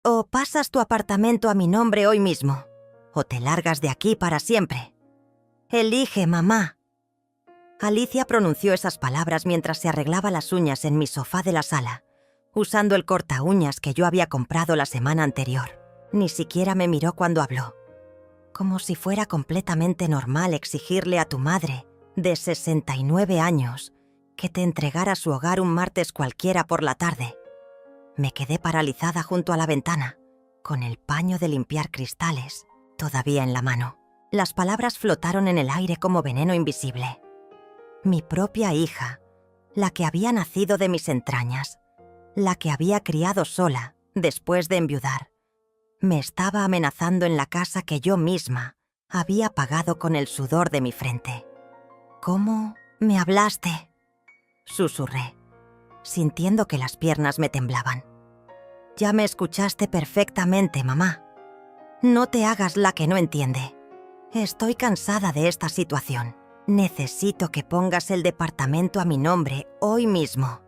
O pasas tu apartamento a mi nombre hoy mismo, o te largas de aquí para siempre. Elige, mamá. Alicia pronunció esas palabras mientras se arreglaba las uñas en mi sofá de la sala, usando el cortaúñas que yo había comprado la semana anterior. Ni siquiera me miró cuando habló. Como si fuera completamente normal exigirle a tu madre, de 69 años, que te entregara su hogar un martes cualquiera por la tarde. Me quedé paralizada junto a la ventana, con el paño de limpiar cristales todavía en la mano. Las palabras flotaron en el aire como veneno invisible. Mi propia hija, la que había nacido de mis entrañas, la que había criado sola después de enviudar, me estaba amenazando en la casa que yo misma había pagado con el sudor de mi frente. ¿Cómo me hablaste?, susurré, sintiendo que las piernas me temblaban. Ya me escuchaste perfectamente, mamá. No te hagas la que no entiende. Estoy cansada de esta situación. Necesito que pongas el departamento a mi nombre hoy mismo.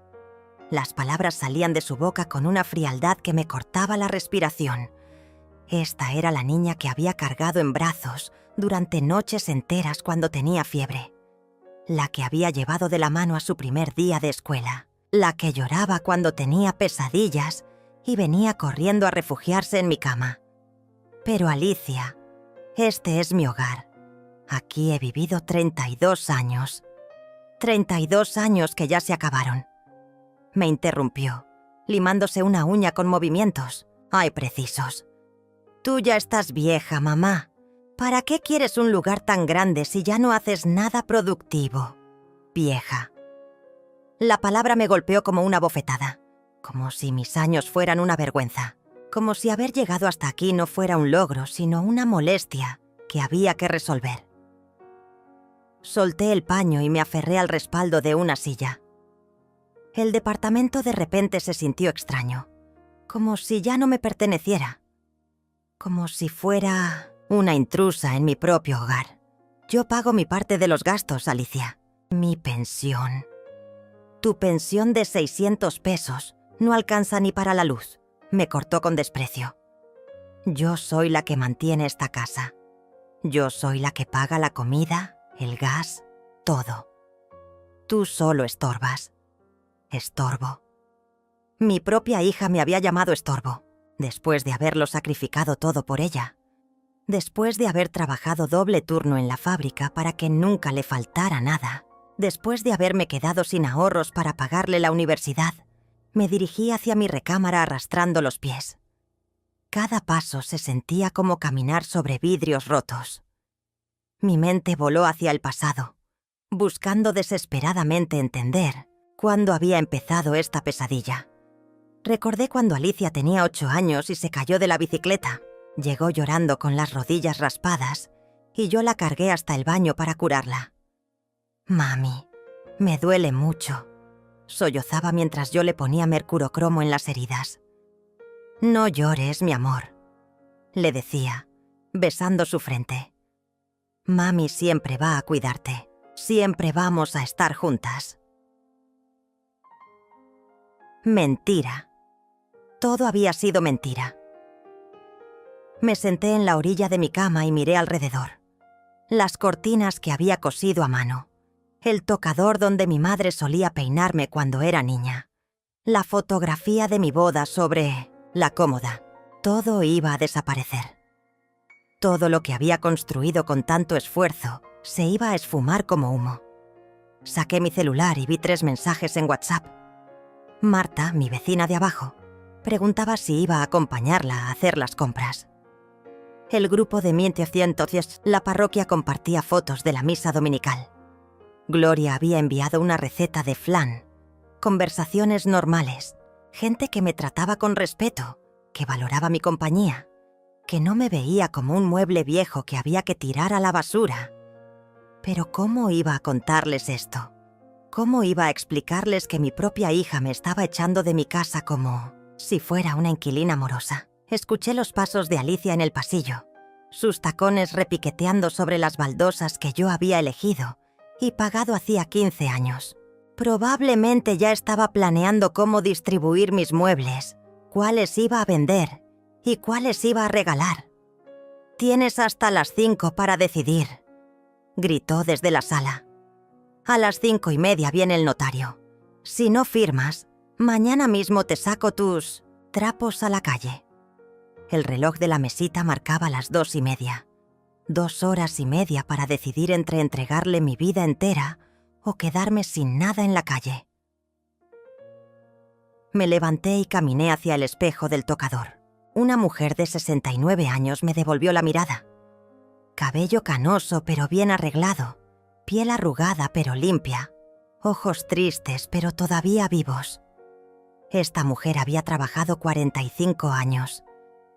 Las palabras salían de su boca con una frialdad que me cortaba la respiración. Esta era la niña que había cargado en brazos durante noches enteras cuando tenía fiebre. La que había llevado de la mano a su primer día de escuela. La que lloraba cuando tenía pesadillas y venía corriendo a refugiarse en mi cama. Pero Alicia, este es mi hogar. Aquí he vivido 32 años. 32 años que ya se acabaron. Me interrumpió, limándose una uña con movimientos. Ay, precisos. Tú ya estás vieja, mamá. ¿Para qué quieres un lugar tan grande si ya no haces nada productivo? Vieja. La palabra me golpeó como una bofetada, como si mis años fueran una vergüenza, como si haber llegado hasta aquí no fuera un logro, sino una molestia que había que resolver. Solté el paño y me aferré al respaldo de una silla. El departamento de repente se sintió extraño, como si ya no me perteneciera, como si fuera una intrusa en mi propio hogar. Yo pago mi parte de los gastos, Alicia. Mi pensión. Tu pensión de 600 pesos no alcanza ni para la luz, me cortó con desprecio. Yo soy la que mantiene esta casa. Yo soy la que paga la comida, el gas, todo. Tú solo estorbas. Estorbo. Mi propia hija me había llamado estorbo, después de haberlo sacrificado todo por ella. Después de haber trabajado doble turno en la fábrica para que nunca le faltara nada. Después de haberme quedado sin ahorros para pagarle la universidad, me dirigí hacia mi recámara arrastrando los pies. Cada paso se sentía como caminar sobre vidrios rotos. Mi mente voló hacia el pasado, buscando desesperadamente entender cuándo había empezado esta pesadilla. Recordé cuando Alicia tenía 8 años y se cayó de la bicicleta. Llegó llorando con las rodillas raspadas y yo la cargué hasta el baño para curarla. Mami, me duele mucho, sollozaba mientras yo le ponía mercurocromo en las heridas. No llores, mi amor, le decía, besando su frente. Mami siempre va a cuidarte, siempre vamos a estar juntas. Mentira. Todo había sido mentira. Me senté en la orilla de mi cama y miré alrededor. Las cortinas que había cosido a mano. El tocador donde mi madre solía peinarme cuando era niña. La fotografía de mi boda sobre la cómoda. Todo iba a desaparecer. Todo lo que había construido con tanto esfuerzo se iba a esfumar como humo. Saqué mi celular y vi 3 mensajes en WhatsApp. Marta, mi vecina de abajo, preguntaba si iba a acompañarla a hacer las compras. El grupo de 1500, la parroquia compartía fotos de la misa dominical. Gloria había enviado una receta de flan, conversaciones normales, gente que me trataba con respeto, que valoraba mi compañía, que no me veía como un mueble viejo que había que tirar a la basura. Pero ¿cómo iba a contarles esto? ¿Cómo iba a explicarles que mi propia hija me estaba echando de mi casa como si fuera una inquilina morosa? Escuché los pasos de Alicia en el pasillo, sus tacones repiqueteando sobre las baldosas que yo había elegido y pagado hacía 15 años. Probablemente ya estaba planeando cómo distribuir mis muebles, cuáles iba a vender ¿Y cuáles iba a regalar? «Tienes hasta las 5 para decidir», gritó desde la sala. «A las 5:30 viene el notario. Si no firmas, mañana mismo te saco tus trapos a la calle». El reloj de la mesita marcaba las 2:30. 2 horas y media para decidir entre entregarle mi vida entera o quedarme sin nada en la calle. Me levanté y caminé hacia el espejo del tocador. Una mujer de 69 años me devolvió la mirada. Cabello canoso pero bien arreglado, piel arrugada pero limpia, ojos tristes pero todavía vivos. Esta mujer había trabajado 45 años.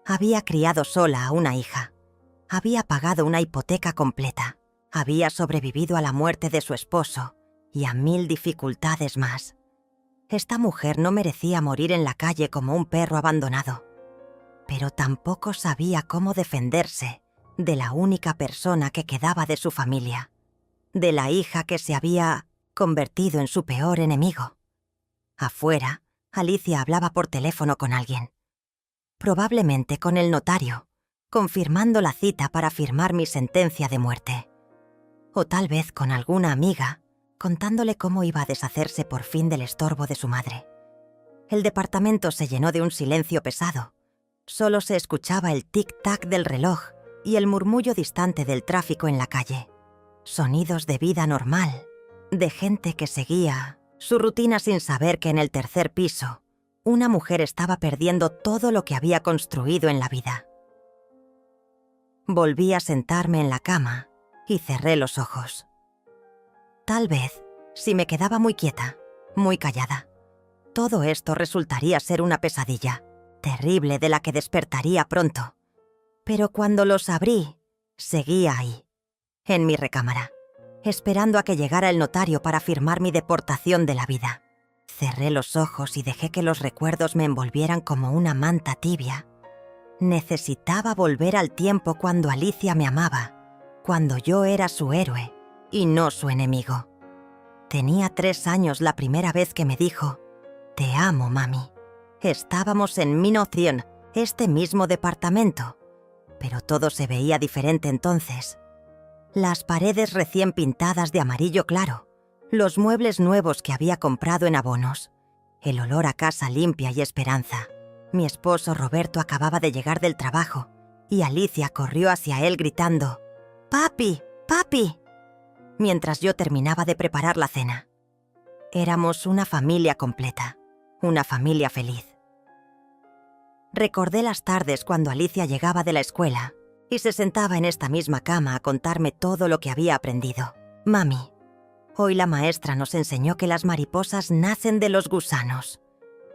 Había criado sola a una hija. Había pagado una hipoteca completa. Había sobrevivido a la muerte de su esposo y a 1000 dificultades más. Esta mujer no merecía morir en la calle como un perro abandonado. Pero tampoco sabía cómo defenderse de la única persona que quedaba de su familia, de la hija que se había convertido en su peor enemigo. Afuera, Alicia hablaba por teléfono con alguien. Probablemente con el notario, confirmando la cita para firmar mi sentencia de muerte. O tal vez con alguna amiga, contándole cómo iba a deshacerse por fin del estorbo de su madre. El departamento se llenó de un silencio pesado. Solo se escuchaba el tic-tac del reloj y el murmullo distante del tráfico en la calle. Sonidos de vida normal, de gente que seguía su rutina sin saber que en el tercer piso, una mujer estaba perdiendo todo lo que había construido en la vida. Volví a sentarme en la cama y cerré los ojos. Tal vez, si me quedaba muy quieta, muy callada, todo esto resultaría ser una pesadilla terrible de la que despertaría pronto. Pero cuando los abrí, seguía ahí, en mi recámara, esperando a que llegara el notario para firmar mi deportación de la vida. Cerré los ojos y dejé que los recuerdos me envolvieran como una manta tibia. Necesitaba volver al tiempo cuando Alicia me amaba, cuando yo era su héroe y no su enemigo. Tenía 3 años la primera vez que me dijo: «Te amo, mami». Estábamos en Minoción, este mismo departamento, pero todo se veía diferente entonces. Las paredes recién pintadas de amarillo claro, los muebles nuevos que había comprado en abonos, el olor a casa limpia y esperanza. Mi esposo Roberto acababa de llegar del trabajo y Alicia corrió hacia él gritando: «¡Papi! ¡Papi!», mientras yo terminaba de preparar la cena. Éramos una familia completa, una familia feliz. Recordé las tardes cuando Alicia llegaba de la escuela y se sentaba en esta misma cama a contarme todo lo que había aprendido. «Mami, hoy la maestra nos enseñó que las mariposas nacen de los gusanos.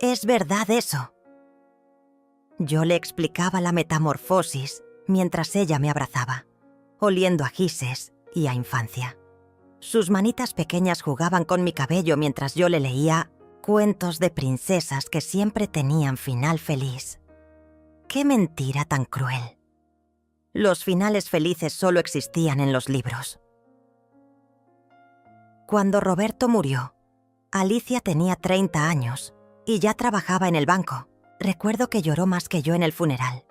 ¿Es verdad eso?». Yo le explicaba la metamorfosis mientras ella me abrazaba, oliendo a gises y a infancia. Sus manitas pequeñas jugaban con mi cabello mientras yo le leía cuentos de princesas que siempre tenían final feliz. ¡Qué mentira tan cruel! Los finales felices solo existían en los libros. Cuando Roberto murió, Alicia tenía 30 años y ya trabajaba en el banco. Recuerdo que lloró más que yo en el funeral.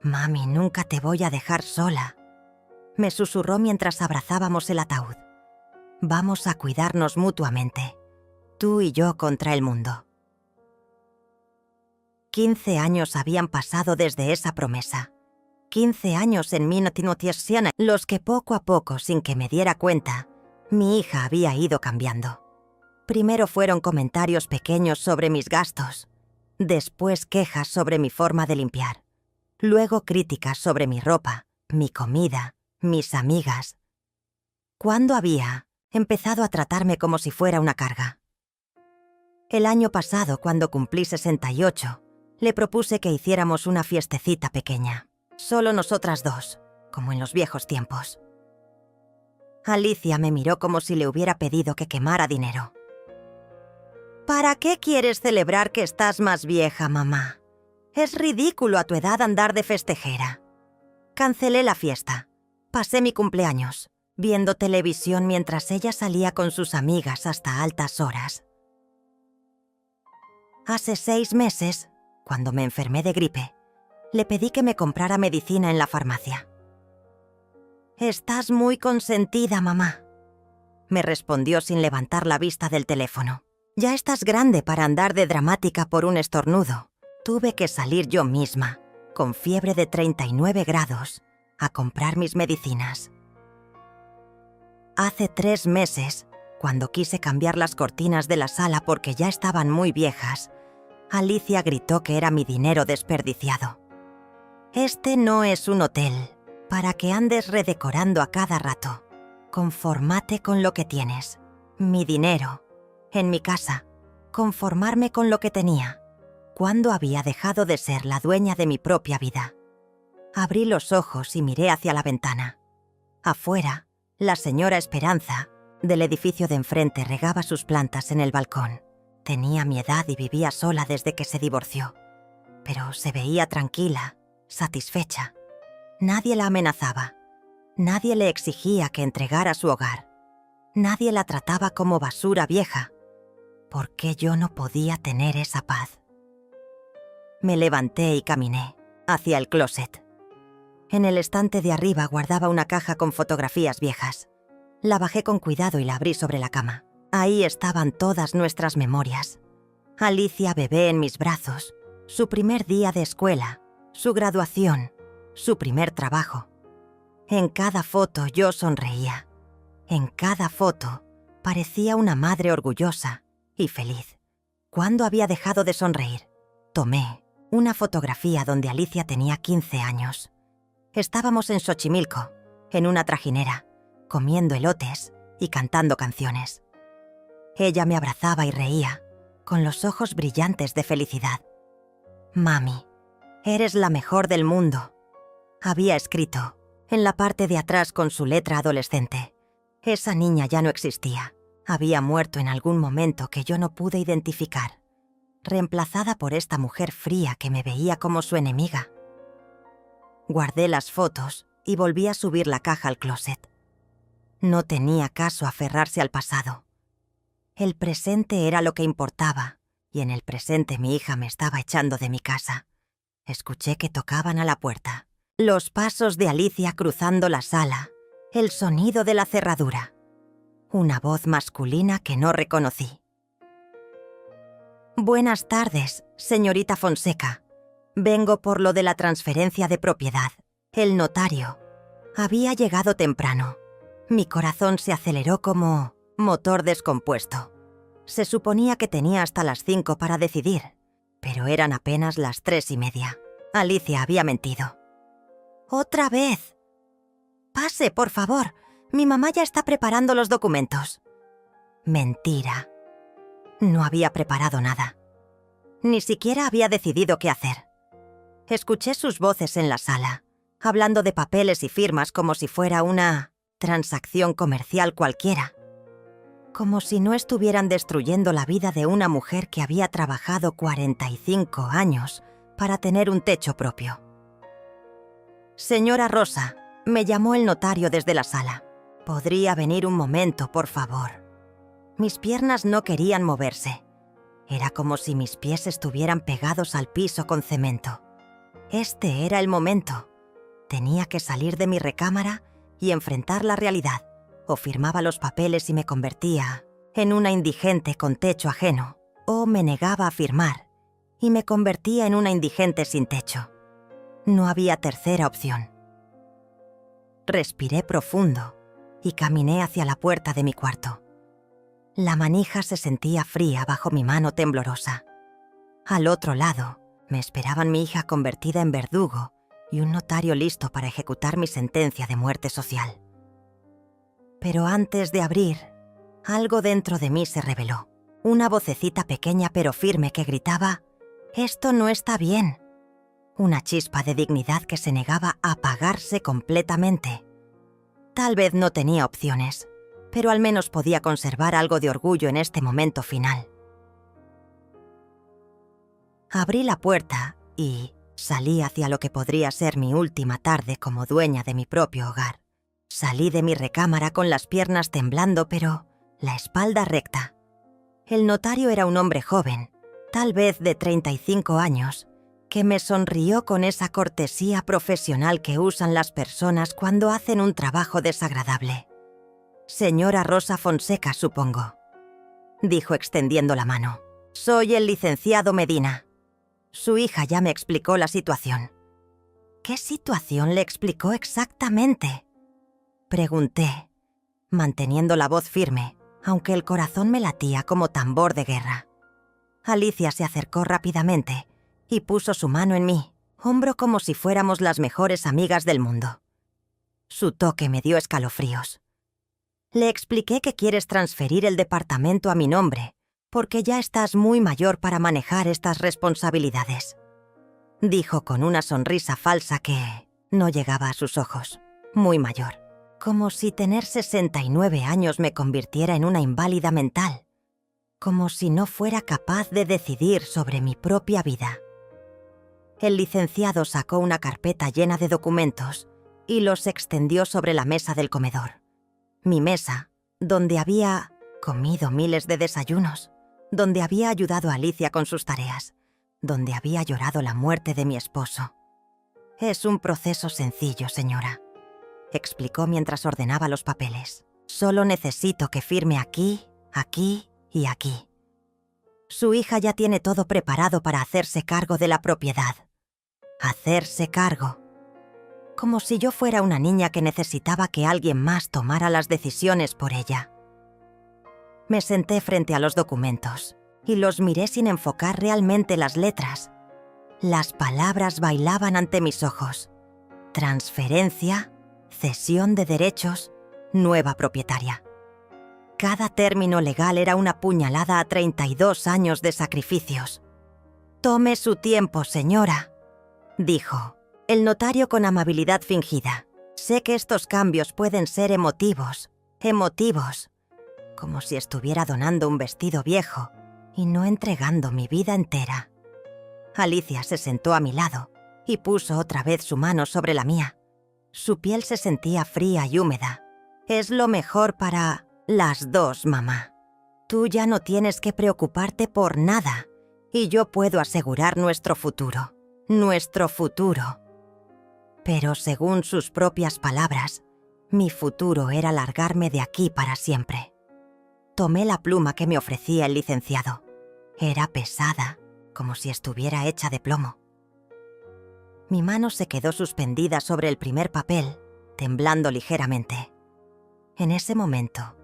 «Mami, nunca te voy a dejar sola», me susurró mientras abrazábamos el ataúd. «Vamos a cuidarnos mutuamente, tú y yo contra el mundo». 15 años habían pasado desde esa promesa. 15 años en Minoción, los que poco a poco, sin que me diera cuenta, mi hija había ido cambiando. Primero fueron comentarios pequeños sobre mis gastos, después quejas sobre mi forma de limpiar, luego críticas sobre mi ropa, mi comida, mis amigas. ¿Cuándo había empezado a tratarme como si fuera una carga? El año pasado, cuando cumplí 68, le propuse que hiciéramos una fiestecita pequeña, solo nosotras dos, como en los viejos tiempos. Alicia me miró como si le hubiera pedido que quemara dinero. «¿Para qué quieres celebrar que estás más vieja, mamá? Es ridículo a tu edad andar de festejera». Cancelé la fiesta. Pasé mi cumpleaños, viendo televisión mientras ella salía con sus amigas hasta altas horas. Hace 6 meses, cuando me enfermé de gripe, le pedí que me comprara medicina en la farmacia. «Estás muy consentida, mamá», me respondió sin levantar la vista del teléfono. «Ya estás grande para andar de dramática por un estornudo». Tuve que salir yo misma, con fiebre de 39 grados, a comprar mis medicinas. Hace 3 meses, cuando quise cambiar las cortinas de la sala porque ya estaban muy viejas, Alicia gritó que era mi dinero desperdiciado. «Este no es un hotel para que andes redecorando a cada rato. Confórmate con lo que tienes. Mi dinero. En mi casa. Conformarme con lo que tenía. ¿Cuándo había dejado de ser la dueña de mi propia vida?» Abrí los ojos y miré hacia la ventana. Afuera, la señora Esperanza, del edificio de enfrente, regaba sus plantas en el balcón. Tenía mi edad y vivía sola desde que se divorció. Pero se veía tranquila, satisfecha. Nadie la amenazaba. Nadie le exigía que entregara su hogar. Nadie la trataba como basura vieja. ¿Por qué yo no podía tener esa paz? Me levanté y caminé hacia el closet. En el estante de arriba guardaba una caja con fotografías viejas. La bajé con cuidado y la abrí sobre la cama. Ahí estaban todas nuestras memorias. Alicia bebé en mis brazos, su primer día de escuela, su graduación, su primer trabajo. En cada foto yo sonreía. En cada foto parecía una madre orgullosa y feliz. ¿Cuándo había dejado de sonreír? Tomé una fotografía donde Alicia tenía 15 años. Estábamos en Xochimilco, en una trajinera, comiendo elotes y cantando canciones. Ella me abrazaba y reía, con los ojos brillantes de felicidad. «Mami, eres la mejor del mundo», había escrito en la parte de atrás con su letra adolescente. Esa niña ya no existía. Había muerto en algún momento que yo no pude identificar, reemplazada por esta mujer fría que me veía como su enemiga. Guardé las fotos y volví a subir la caja al closet. No tenía caso aferrarse al pasado. El presente era lo que importaba, y en el presente mi hija me estaba echando de mi casa. Escuché que tocaban a la puerta. Los pasos de Alicia cruzando la sala, el sonido de la cerradura. Una voz masculina que no reconocí. «Buenas tardes, señorita Fonseca. Vengo por lo de la transferencia de propiedad. El notario. Había llegado temprano. Mi corazón se aceleró como motor descompuesto. Se suponía que tenía hasta las 5 para decidir, pero eran apenas las 3:30. Alicia había mentido. «¡Otra vez! Pase, por favor. Mi mamá ya está preparando los documentos». Mentira. No había preparado nada. Ni siquiera había decidido qué hacer. Escuché sus voces en la sala, hablando de papeles y firmas como si fuera una transacción comercial cualquiera. Como si no estuvieran destruyendo la vida de una mujer que había trabajado 45 años para tener un techo propio. «Señora Rosa», me llamó el notario desde la sala. «¿Podría venir un momento, por favor?» Mis piernas no querían moverse. Era como si mis pies estuvieran pegados al piso con cemento. Este era el momento. Tenía que salir de mi recámara y enfrentar la realidad. O firmaba los papeles y me convertía en una indigente con techo ajeno, o me negaba a firmar y me convertía en una indigente sin techo. No había tercera opción. Respiré profundo y caminé hacia la puerta de mi cuarto. La manija se sentía fría bajo mi mano temblorosa. Al otro lado me esperaban mi hija convertida en verdugo y un notario listo para ejecutar mi sentencia de muerte social. Pero antes de abrir, algo dentro de mí se reveló. Una vocecita pequeña pero firme que gritaba: «Esto no está bien». Una chispa de dignidad que se negaba a apagarse completamente. Tal vez no tenía opciones, pero al menos podía conservar algo de orgullo en este momento final. Abrí la puerta y salí hacia lo que podría ser mi última tarde como dueña de mi propio hogar. Salí de mi recámara con las piernas temblando, pero la espalda recta. El notario era un hombre joven, tal vez de 35 años, que me sonrió con esa cortesía profesional que usan las personas cuando hacen un trabajo desagradable. «Señora Rosa Fonseca, supongo», dijo extendiendo la mano. «Soy el licenciado Medina». Su hija ya me explicó la situación. «¿Qué situación le explicó exactamente?», pregunté, manteniendo la voz firme, aunque el corazón me latía como tambor de guerra. Alicia se acercó rápidamente y puso su mano en mi hombro como si fuéramos las mejores amigas del mundo. Su toque me dio escalofríos. Le expliqué que quieres transferir el departamento a mi nombre, porque ya estás muy mayor para manejar estas responsabilidades, dijo con una sonrisa falsa que no llegaba a sus ojos. Muy mayor. Como si tener 69 años me convirtiera en una inválida mental. Como si no fuera capaz de decidir sobre mi propia vida. El licenciado sacó una carpeta llena de documentos y los extendió sobre la mesa del comedor. Mi mesa, donde había comido miles de desayunos, donde había ayudado a Alicia con sus tareas, donde había llorado la muerte de mi esposo. «Es un proceso sencillo, señora», explicó mientras ordenaba los papeles. «Solo necesito que firme aquí, aquí y aquí». Su hija ya tiene todo preparado para hacerse cargo de la propiedad. Hacerse cargo. Como si yo fuera una niña que necesitaba que alguien más tomara las decisiones por ella. Me senté frente a los documentos y los miré sin enfocar realmente las letras. Las palabras bailaban ante mis ojos. Transferencia, cesión de derechos, nueva propietaria. Cada término legal era una puñalada a 32 años de sacrificios. «Tome su tiempo, señora», dijo el notario con amabilidad fingida. «Sé que estos cambios pueden ser emotivos, como si estuviera donando un vestido viejo y no entregando mi vida entera». Alicia se sentó a mi lado y puso otra vez su mano sobre la mía. Su piel se sentía fría y húmeda. «Es lo mejor para las dos, mamá. Tú ya no tienes que preocuparte por nada y yo puedo asegurar nuestro futuro. Nuestro futuro». Pero según sus propias palabras, mi futuro era largarme de aquí para siempre. Tomé la pluma que me ofrecía el licenciado. Era pesada, como si estuviera hecha de plomo. Mi mano se quedó suspendida sobre el primer papel, temblando ligeramente. En ese momento,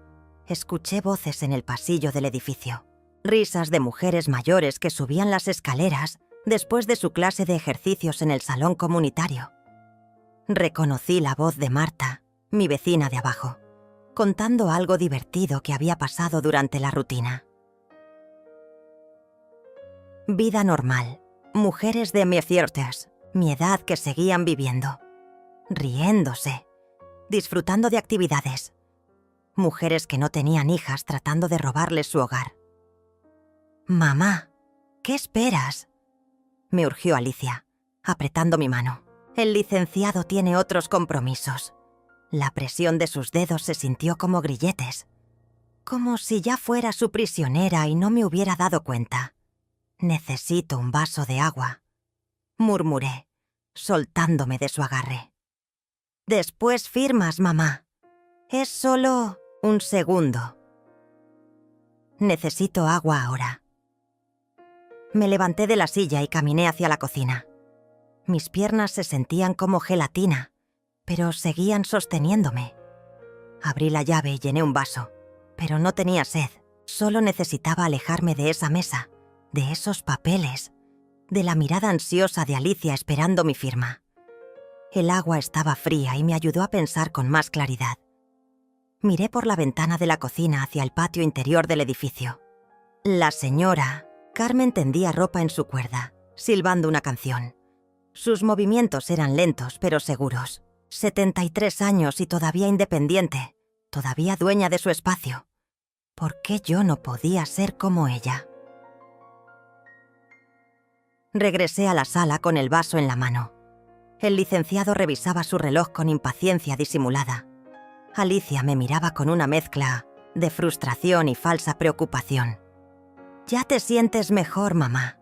escuché voces en el pasillo del edificio. Risas de mujeres mayores que subían las escaleras después de su clase de ejercicios en el salón comunitario. Reconocí la voz de Marta, mi vecina de abajo, contando algo divertido que había pasado durante la rutina. Vida normal. Mujeres de mis ciertas, mi edad que seguían viviendo. Riéndose. Disfrutando de actividades. Mujeres que no tenían hijas tratando de robarles su hogar. «Mamá, ¿qué esperas?», me urgió Alicia, apretando mi mano. «El licenciado tiene otros compromisos». La presión de sus dedos se sintió como grilletes, como si ya fuera su prisionera y no me hubiera dado cuenta. «Necesito un vaso de agua», murmuré, soltándome de su agarre. «Después firmas, mamá. Es solo un segundo. Necesito agua ahora». Me levanté de la silla y caminé hacia la cocina. Mis piernas se sentían como gelatina, pero seguían sosteniéndome. Abrí la llave y llené un vaso, pero no tenía sed. Solo necesitaba alejarme de esa mesa, de esos papeles, de la mirada ansiosa de Alicia esperando mi firma. El agua estaba fría y me ayudó a pensar con más claridad. Miré por la ventana de la cocina hacia el patio interior del edificio. La señora Carmen tendía ropa en su cuerda, silbando una canción. Sus movimientos eran lentos pero seguros. 73 años y todavía independiente, todavía dueña de su espacio. ¿Por qué yo no podía ser como ella? Regresé a la sala con el vaso en la mano. El licenciado revisaba su reloj con impaciencia disimulada. Alicia me miraba con una mezcla de frustración y falsa preocupación. «¿Ya te sientes mejor, mamá?»,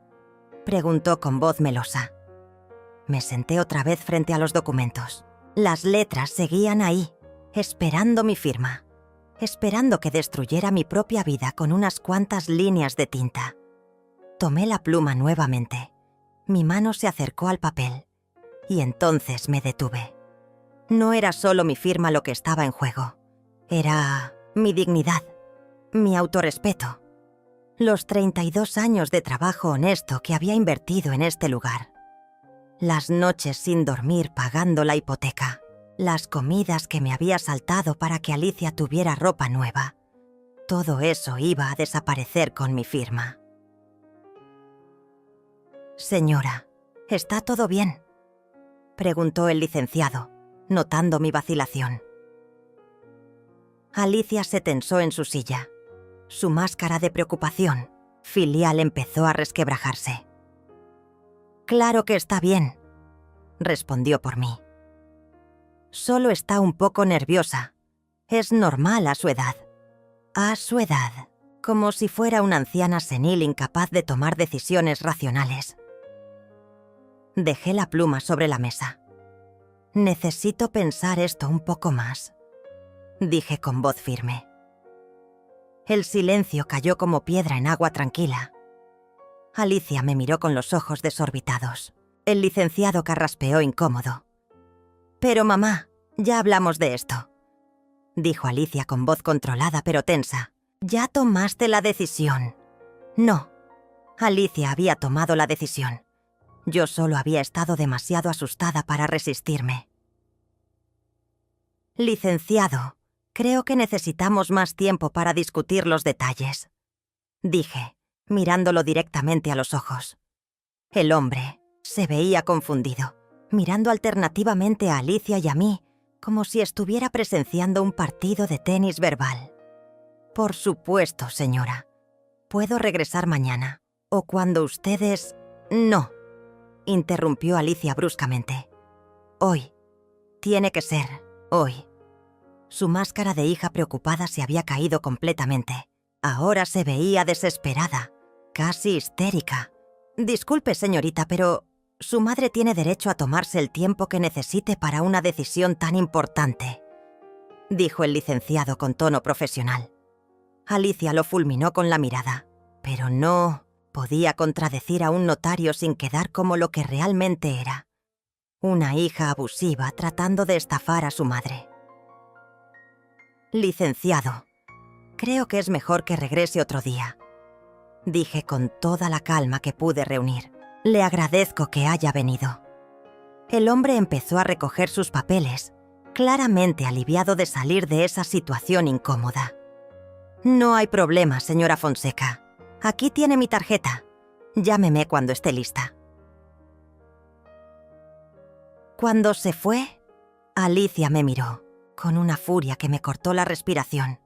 preguntó con voz melosa. Me senté otra vez frente a los documentos. Las letras seguían ahí, esperando mi firma, esperando que destruyera mi propia vida con unas cuantas líneas de tinta. Tomé la pluma nuevamente. Mi mano se acercó al papel y entonces me detuve. No era solo mi firma lo que estaba en juego. Era mi dignidad, mi autorrespeto, los 32 años de trabajo honesto que había invertido en este lugar. Las noches sin dormir pagando la hipoteca, las comidas que me había saltado para que Alicia tuviera ropa nueva. Todo eso iba a desaparecer con mi firma. «Señora, ¿está todo bien?», preguntó el licenciado, notando mi vacilación. Alicia se tensó en su silla. Su máscara de preocupación filial empezó a resquebrajarse. «Claro que está bien», respondió por mí. «Solo está un poco nerviosa. Es normal a su edad». A su edad, como si fuera una anciana senil incapaz de tomar decisiones racionales. Dejé la pluma sobre la mesa. «Necesito pensar esto un poco más», dije con voz firme. El silencio cayó como piedra en agua tranquila. Alicia me miró con los ojos desorbitados. El licenciado carraspeó incómodo. «Pero mamá, ya hablamos de esto», dijo Alicia con voz controlada pero tensa. «Ya tomaste la decisión». No, Alicia había tomado la decisión. Yo solo había estado demasiado asustada para resistirme. «Licenciado, creo que necesitamos más tiempo para discutir los detalles», dije, mirándolo directamente a los ojos. El hombre se veía confundido, mirando alternativamente a Alicia y a mí, como si estuviera presenciando un partido de tenis verbal. «Por supuesto, señora. Puedo regresar mañana, o cuando ustedes...» «No», interrumpió Alicia bruscamente. «Hoy. Tiene que ser hoy». Su máscara de hija preocupada se había caído completamente. Ahora se veía desesperada, casi histérica. «Disculpe, señorita, pero su madre tiene derecho a tomarse el tiempo que necesite para una decisión tan importante», dijo el licenciado con tono profesional. Alicia lo fulminó con la mirada, pero no podía contradecir a un notario sin quedar como lo que realmente era: una hija abusiva tratando de estafar a su madre. «Licenciado, creo que es mejor que regrese otro día», dije con toda la calma que pude reunir. «Le agradezco que haya venido». El hombre empezó a recoger sus papeles, claramente aliviado de salir de esa situación incómoda. «No hay problema, señora Fonseca. Aquí tiene mi tarjeta. Llámeme cuando esté lista». Cuando se fue, Alicia me miró, con una furia que me cortó la respiración.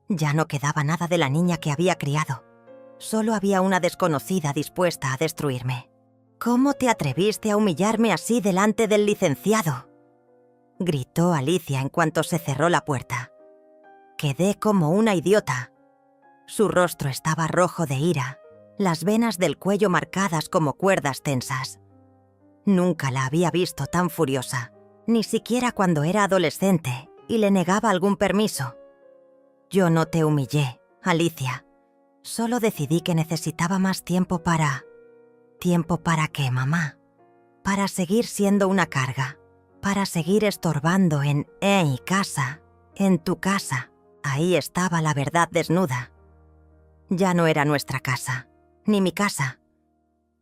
Ya no quedaba nada de la niña que había criado. Solo había una desconocida dispuesta a destruirme. «¿Cómo te atreviste a humillarme así delante del licenciado?», gritó Alicia en cuanto se cerró la puerta. Quedé como una idiota. Su rostro estaba rojo de ira, las venas del cuello marcadas como cuerdas tensas. Nunca la había visto tan furiosa, ni siquiera cuando era adolescente y le negaba algún permiso. «Yo no te humillé, Alicia. Solo decidí que necesitaba más tiempo para... ¿Tiempo para qué, mamá? Para seguir siendo una carga, para seguir estorbando en casa, en tu casa». Ahí estaba la verdad desnuda. Ya no era nuestra casa, ni mi casa.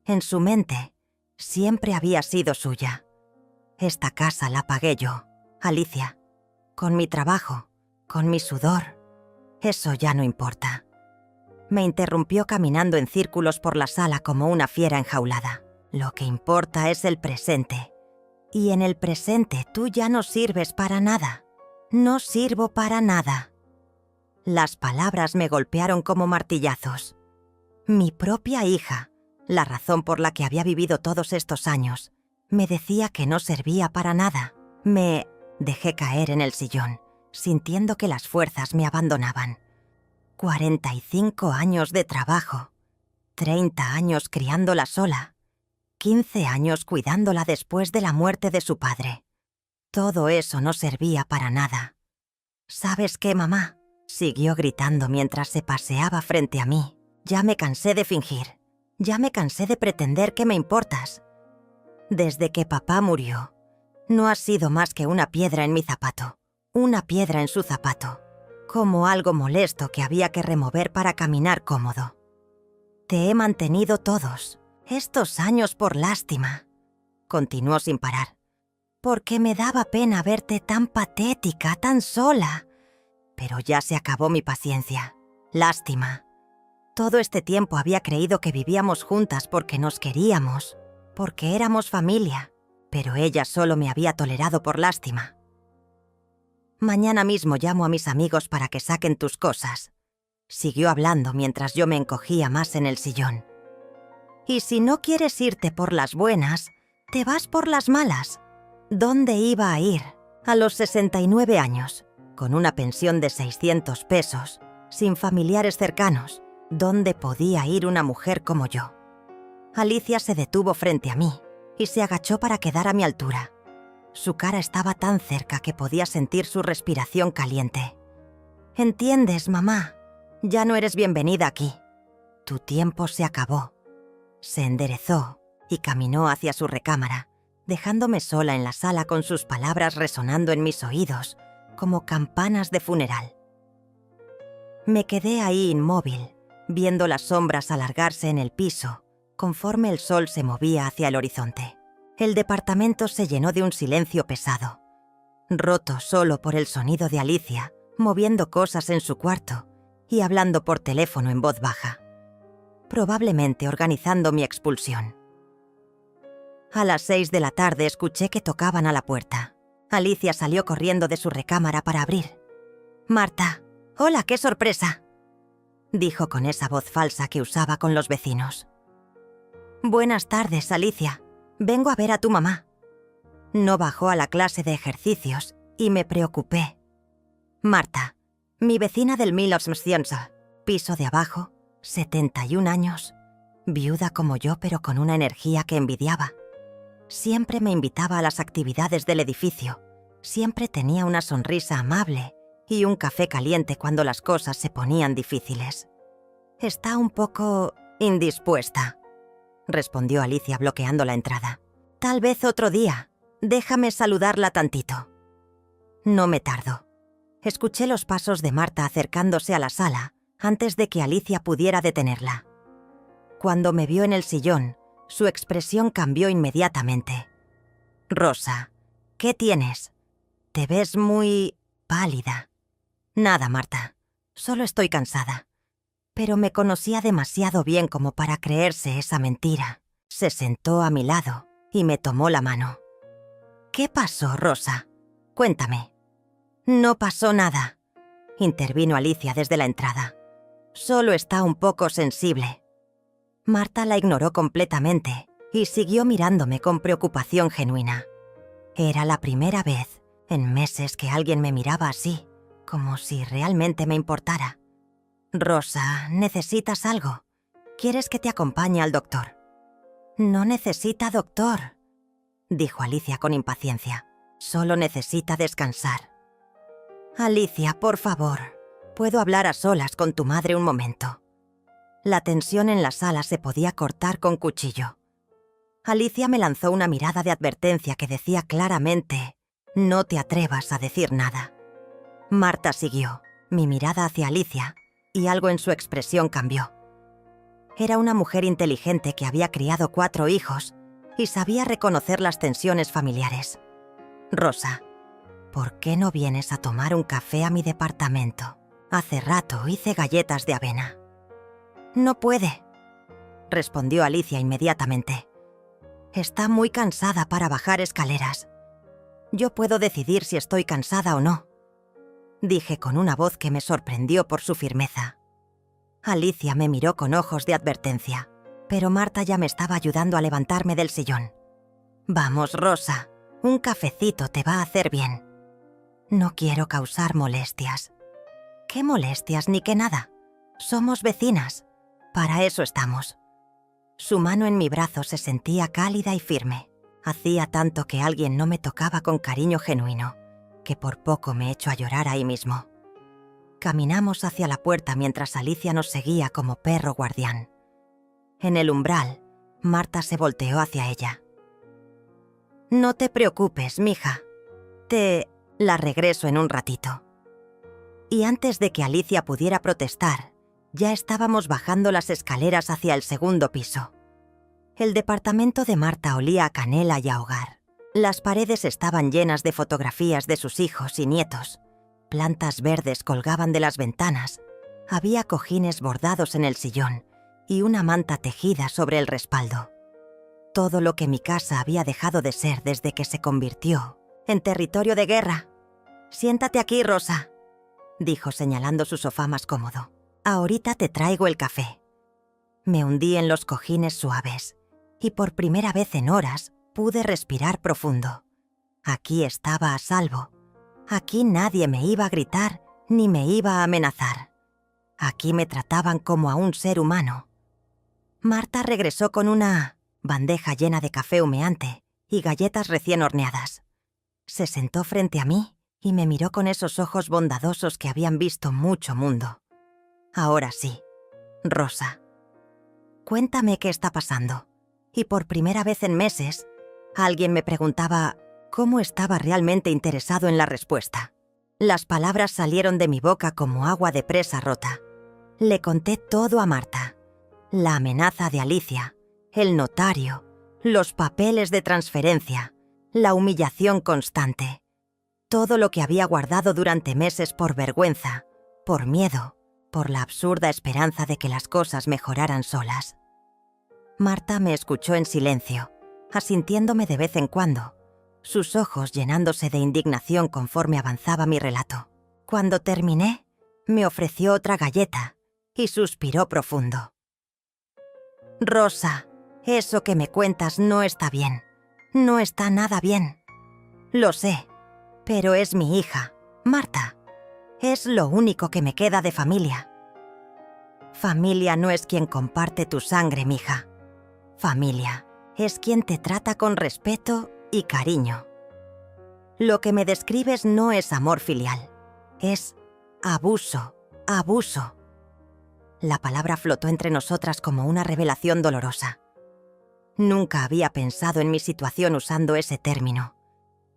En su mente, siempre había sido suya. Esta casa la pagué yo, Alicia, con mi trabajo, con mi sudor. Eso ya no importa. Me interrumpió caminando en círculos por la sala como una fiera enjaulada. Lo que importa es el presente. Y en el presente tú ya no sirves para nada. No sirvo para nada. Las palabras me golpearon como martillazos. Mi propia hija, la razón por la que había vivido todos estos años, me decía que no servía para nada. Me dejé caer en el sillón, sintiendo que las fuerzas me abandonaban. 45 años de trabajo, 30 años criándola sola. 15 años cuidándola después de la muerte de su padre. Todo eso no servía para nada. ¿Sabes qué, mamá?, siguió gritando mientras se paseaba frente a mí. Ya me cansé de fingir. Ya me cansé de pretender que me importas. Desde que papá murió, no has sido más que una piedra en mi zapato. Una piedra en su zapato. Como algo molesto que había que remover para caminar cómodo. Te he mantenido todos estos años por lástima. Continuó sin parar. Porque me daba pena verte tan patética, tan sola. Pero ya se acabó mi paciencia. Lástima. Todo este tiempo había creído que vivíamos juntas porque nos queríamos, porque éramos familia, pero ella solo me había tolerado por lástima. Mañana mismo llamo a mis amigos para que saquen tus cosas. Siguió hablando mientras yo me encogía más en el sillón. Y si no quieres irte por las buenas, te vas por las malas. ¿Dónde iba a ir? A los 69 años, con una pensión de 600 pesos, sin familiares cercanos. ¿Dónde podía ir una mujer como yo? Alicia se detuvo frente a mí y se agachó para quedar a mi altura. Su cara estaba tan cerca que podía sentir su respiración caliente. «¿Entiendes, mamá? Ya no eres bienvenida aquí. Tu tiempo se acabó». Se enderezó y caminó hacia su recámara, dejándome sola en la sala con sus palabras resonando en mis oídos como campanas de funeral. Me quedé ahí inmóvil, viendo las sombras alargarse en el piso conforme el sol se movía hacia el horizonte. El departamento se llenó de un silencio pesado, roto solo por el sonido de Alicia, moviendo cosas en su cuarto y hablando por teléfono en voz baja, probablemente organizando mi expulsión. A las 6 de la tarde escuché que tocaban a la puerta. Alicia salió corriendo de su recámara para abrir. «Marta, hola, qué sorpresa», dijo con esa voz falsa que usaba con los vecinos. «Buenas tardes, Alicia. Vengo a ver a tu mamá». No bajó a la clase de ejercicios y me preocupé. Marta, mi vecina del Milosmscienza, piso de abajo, 71 años, viuda como yo pero con una energía que envidiaba. Siempre me invitaba a las actividades del edificio, siempre tenía una sonrisa amable y un café caliente cuando las cosas se ponían difíciles. «Está un poco indispuesta», respondió Alicia bloqueando la entrada. «Tal vez otro día. Déjame saludarla tantito». No me tardó. Escuché los pasos de Marta acercándose a la sala antes de que Alicia pudiera detenerla. Cuando me vio en el sillón, su expresión cambió inmediatamente. «Rosa, ¿qué tienes? Te ves muy pálida». «Nada, Marta. Solo estoy cansada». Pero me conocía demasiado bien como para creerse esa mentira. Se sentó a mi lado y me tomó la mano. «¿Qué pasó, Rosa? Cuéntame». «No pasó nada», intervino Alicia desde la entrada. «Solo está un poco sensible». Marta la ignoró completamente y siguió mirándome con preocupación genuina. Era la primera vez en meses que alguien me miraba así, como si realmente me importara. «Rosa, ¿necesitas algo? ¿Quieres que te acompañe al doctor?» «No necesita doctor», dijo Alicia con impaciencia. «Solo necesita descansar». «Alicia, por favor, ¿puedo hablar a solas con tu madre un momento?» La tensión en la sala se podía cortar con cuchillo. Alicia me lanzó una mirada de advertencia que decía claramente: «No te atrevas a decir nada». Marta siguió, mi mirada hacia Alicia, y algo en su expresión cambió. Era una mujer inteligente que había criado 4 hijos y sabía reconocer las tensiones familiares. «Rosa, ¿por qué no vienes a tomar un café a mi departamento? Hace rato hice galletas de avena». «No puede», respondió Alicia inmediatamente. «Está muy cansada para bajar escaleras. Yo puedo decidir si estoy cansada o no», dije con una voz que me sorprendió por su firmeza. Alicia me miró con ojos de advertencia, pero Marta ya me estaba ayudando a levantarme del sillón. «Vamos, Rosa, un cafecito te va a hacer bien». «No quiero causar molestias». «¿Qué molestias ni qué nada? Somos vecinas. Para eso estamos». Su mano en mi brazo se sentía cálida y firme. Hacía tanto que alguien no me tocaba con cariño genuino, que por poco me echo a llorar ahí mismo. Caminamos hacia la puerta mientras Alicia nos seguía como perro guardián. En el umbral, Marta se volteó hacia ella. «No te preocupes, mija. La regreso en un ratito». Y antes de que Alicia pudiera protestar, ya estábamos bajando las escaleras hacia el segundo piso. El departamento de Marta olía a canela y a hogar. Las paredes estaban llenas de fotografías de sus hijos y nietos. Plantas verdes colgaban de las ventanas. Había cojines bordados en el sillón y una manta tejida sobre el respaldo. Todo lo que mi casa había dejado de ser desde que se convirtió en territorio de guerra. «Siéntate aquí, Rosa», dijo señalando su sofá más cómodo. «Ahorita te traigo el café». Me hundí en los cojines suaves y por primera vez en horas pude respirar profundo. Aquí estaba a salvo. Aquí nadie me iba a gritar ni me iba a amenazar. Aquí me trataban como a un ser humano. Marta regresó con una bandeja llena de café humeante y galletas recién horneadas. Se sentó frente a mí y me miró con esos ojos bondadosos que habían visto mucho mundo. «Ahora sí, Rosa, cuéntame qué está pasando». Y por primera vez en meses, alguien me preguntaba cómo estaba realmente interesado en la respuesta. Las palabras salieron de mi boca como agua de presa rota. Le conté todo a Marta. La amenaza de Alicia, el notario, los papeles de transferencia, la humillación constante. Todo lo que había guardado durante meses por vergüenza, por miedo, por la absurda esperanza de que las cosas mejoraran solas. Marta me escuchó en silencio, asintiéndome de vez en cuando, sus ojos llenándose de indignación conforme avanzaba mi relato. Cuando terminé, me ofreció otra galleta y suspiró profundo. «Rosa, eso que me cuentas no está bien. No está nada bien. Lo sé, pero es mi hija, Marta. Es lo único que me queda de familia». «Familia no es quien comparte tu sangre, mija. Familia es quien te trata con respeto y cariño. Lo que me describes no es amor filial, es abuso, abuso». La palabra flotó entre nosotras como una revelación dolorosa. Nunca había pensado en mi situación usando ese término,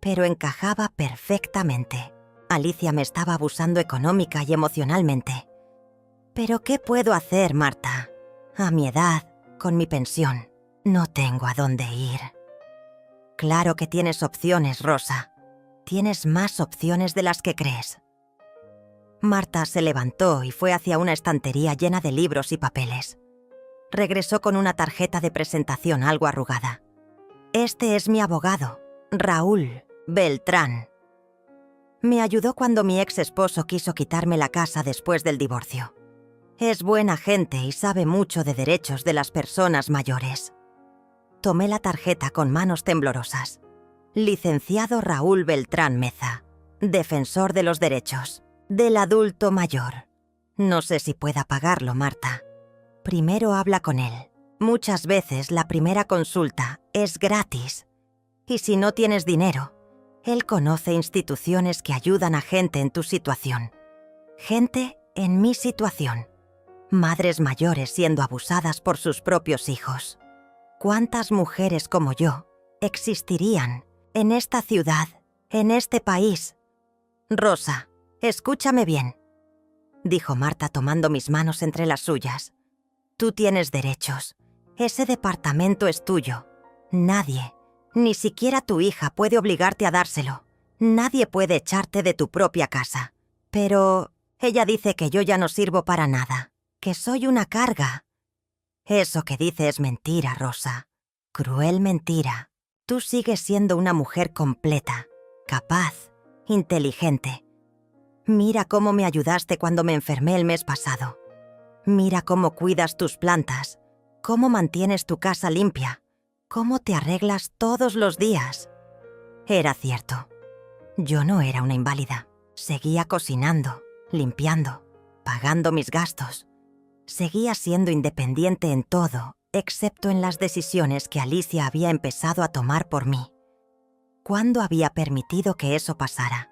pero encajaba perfectamente. Alicia me estaba abusando económica y emocionalmente. «¿Pero qué puedo hacer, Marta? A mi edad, con mi pensión, no tengo a dónde ir». «Claro que tienes opciones, Rosa. Tienes más opciones de las que crees». Marta se levantó y fue hacia una estantería llena de libros y papeles. Regresó con una tarjeta de presentación algo arrugada. «Este es mi abogado, Raúl Beltrán. Me ayudó cuando mi ex esposo quiso quitarme la casa después del divorcio. Es buena gente y sabe mucho de derechos de las personas mayores». Tomé la tarjeta con manos temblorosas. «Licenciado Raúl Beltrán Meza, defensor de los derechos del adulto mayor. No sé si pueda pagarlo, Marta. Primero habla con él. Muchas veces la primera consulta es gratis. Y si no tienes dinero, él conoce instituciones que ayudan a gente en tu situación. Gente en mi situación. Madres mayores siendo abusadas por sus propios hijos. ¿Cuántas mujeres como yo existirían en esta ciudad, en este país? Rosa, escúchame bien», dijo Marta tomando mis manos entre las suyas. «Tú tienes derechos. Ese departamento es tuyo. Nadie, ni siquiera tu hija, puede obligarte a dárselo. Nadie puede echarte de tu propia casa. Pero ella dice que yo ya no sirvo para nada, que soy una carga». «Eso que dice es mentira, Rosa. Cruel mentira. Tú sigues siendo una mujer completa, capaz, inteligente. Mira cómo me ayudaste cuando me enfermé el mes pasado. Mira cómo cuidas tus plantas, cómo mantienes tu casa limpia, cómo te arreglas todos los días». Era cierto. Yo no era una inválida. Seguía cocinando, limpiando, pagando mis gastos. Seguía siendo independiente en todo excepto en las decisiones que Alicia había empezado a tomar por mí. ¿Cuándo había permitido que eso pasara?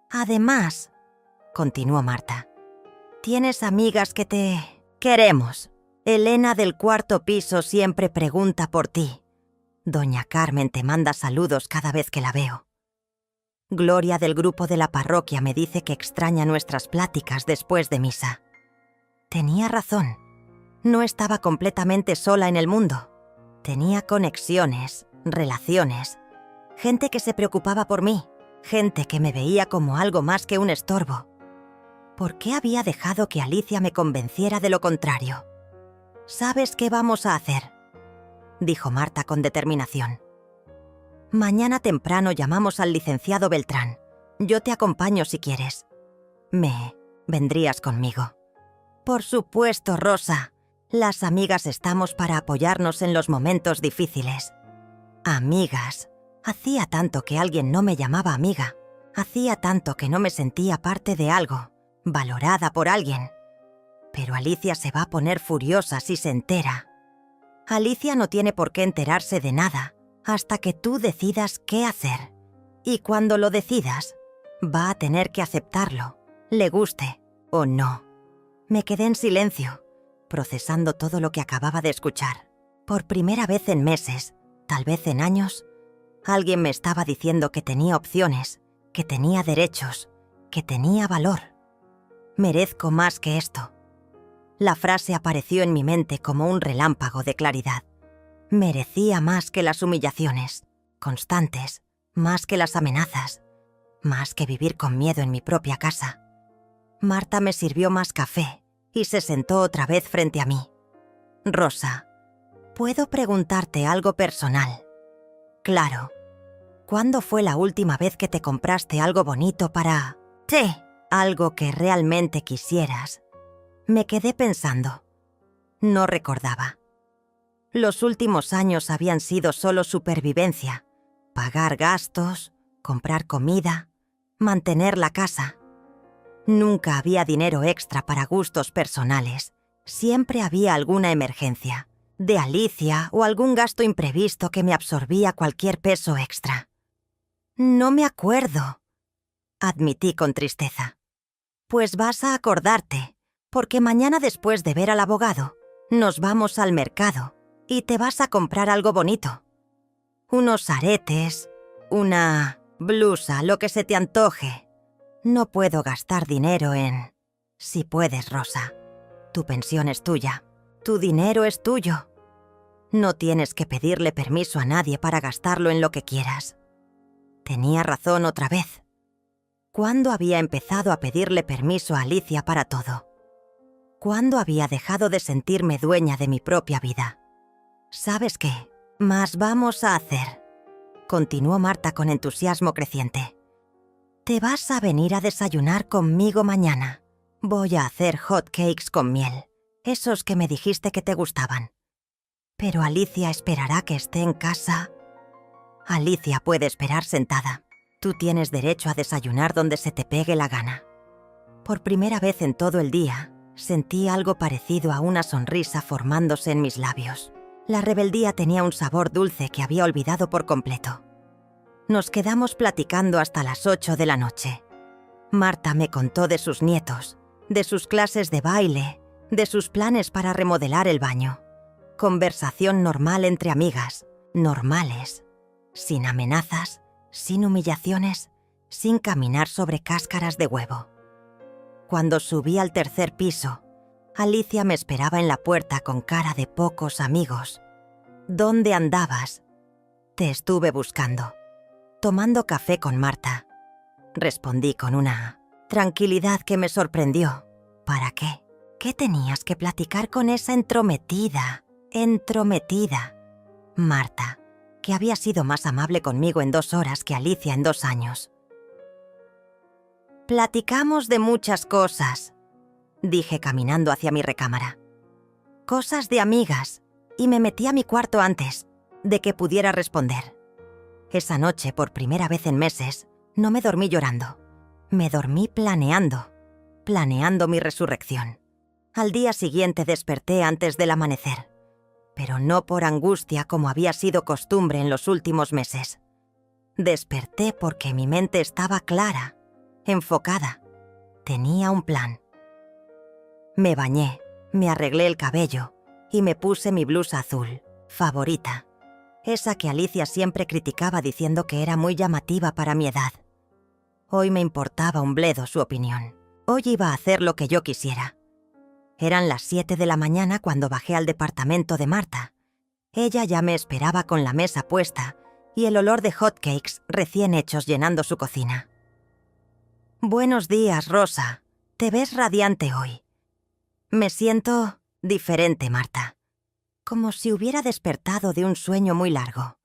Además, continuó Marta, tienes amigas que te queremos. Elena del 4º piso siempre pregunta por ti. Doña Carmen te manda saludos cada vez que la veo. Gloria del grupo de la parroquia me dice que extraña nuestras pláticas después de misa. Tenía razón. No estaba completamente sola en el mundo. Tenía conexiones, relaciones, gente que se preocupaba por mí, gente que me veía como algo más que un estorbo. ¿Por qué había dejado que Alicia me convenciera de lo contrario? ¿Sabes qué vamos a hacer?, dijo Marta con determinación. Mañana temprano llamamos al licenciado Beltrán. Yo te acompaño si quieres. ¿Vendrías conmigo? Por supuesto, Rosa. Las amigas estamos para apoyarnos en los momentos difíciles. Amigas. Hacía tanto que alguien no me llamaba amiga. Hacía tanto que no me sentía parte de algo, valorada por alguien. Pero Alicia se va a poner furiosa si se entera. Alicia no tiene por qué enterarse de nada hasta que tú decidas qué hacer. Y cuando lo decidas, va a tener que aceptarlo, le guste o no. Me quedé en silencio, procesando todo lo que acababa de escuchar. Por primera vez en meses, tal vez en años, alguien me estaba diciendo que tenía opciones, que tenía derechos, que tenía valor. Merezco más que esto. La frase apareció en mi mente como un relámpago de claridad. Merecía más que las humillaciones, constantes, más que las amenazas, más que vivir con miedo en mi propia casa. Marta me sirvió más café y se sentó otra vez frente a mí. Rosa, ¿puedo preguntarte algo personal? Claro. ¿Cuándo fue la última vez que te compraste algo bonito para ti? Algo que realmente quisieras. Me quedé pensando. No recordaba. Los últimos años habían sido solo supervivencia. Pagar gastos, comprar comida, mantener la casa. Nunca había dinero extra para gustos personales. Siempre había alguna emergencia, de Alicia o algún gasto imprevisto que me absorbía cualquier peso extra. No me acuerdo, admití con tristeza. Pues vas a acordarte, porque mañana después de ver al abogado, nos vamos al mercado y te vas a comprar algo bonito. Unos aretes, una blusa, lo que se te antoje. No puedo gastar dinero en... Si puedes, Rosa. Tu pensión es tuya. Tu dinero es tuyo. No tienes que pedirle permiso a nadie para gastarlo en lo que quieras. Tenía razón otra vez. ¿Cuándo había empezado a pedirle permiso a Alicia para todo? ¿Cuándo había dejado de sentirme dueña de mi propia vida? ¿Sabes qué? Más vamos a hacer, continuó Marta con entusiasmo creciente. Te vas a venir a desayunar conmigo mañana. Voy a hacer hot cakes con miel, esos que me dijiste que te gustaban. Pero Alicia esperará que esté en casa. Alicia puede esperar sentada. Tú tienes derecho a desayunar donde se te pegue la gana. Por primera vez en todo el día, sentí algo parecido a una sonrisa formándose en mis labios. La rebeldía tenía un sabor dulce que había olvidado por completo. Nos quedamos platicando hasta las 8 de la noche. Marta me contó de sus nietos, de sus clases de baile, de sus planes para remodelar el baño. Conversación normal entre amigas, normales, sin amenazas, sin humillaciones, sin caminar sobre cáscaras de huevo. Cuando subí al 3er piso, Alicia me esperaba en la puerta con cara de pocos amigos. ¿Dónde andabas? Te estuve buscando. Tomando café con Marta. Respondí con una tranquilidad que me sorprendió. ¿Para qué? ¿Qué tenías que platicar con esa entrometida? Marta, que había sido más amable conmigo en 2 horas que Alicia en 2 años. Platicamos de muchas cosas, dije caminando hacia mi recámara. Cosas de amigas, y me metí a mi cuarto antes de que pudiera responder. Esa noche, por primera vez en meses, no me dormí llorando. Me dormí planeando mi resurrección. Al día siguiente desperté antes del amanecer. pero no por angustia como había sido costumbre en los últimos meses. Desperté porque mi mente estaba clara, enfocada. Tenía un plan. Me bañé, me arreglé el cabello y me puse mi blusa azul, favorita. Esa que Alicia siempre criticaba diciendo que era muy llamativa para mi edad. Hoy me importaba un bledo su opinión. Hoy iba a hacer lo que yo quisiera. Eran las 7 de la mañana cuando bajé al departamento de Marta. Ella ya me esperaba con la mesa puesta y el olor de hotcakes recién hechos llenando su cocina. «Buenos días, Rosa. Te ves radiante hoy». «Me siento diferente, Marta. Como si hubiera despertado de un sueño muy largo.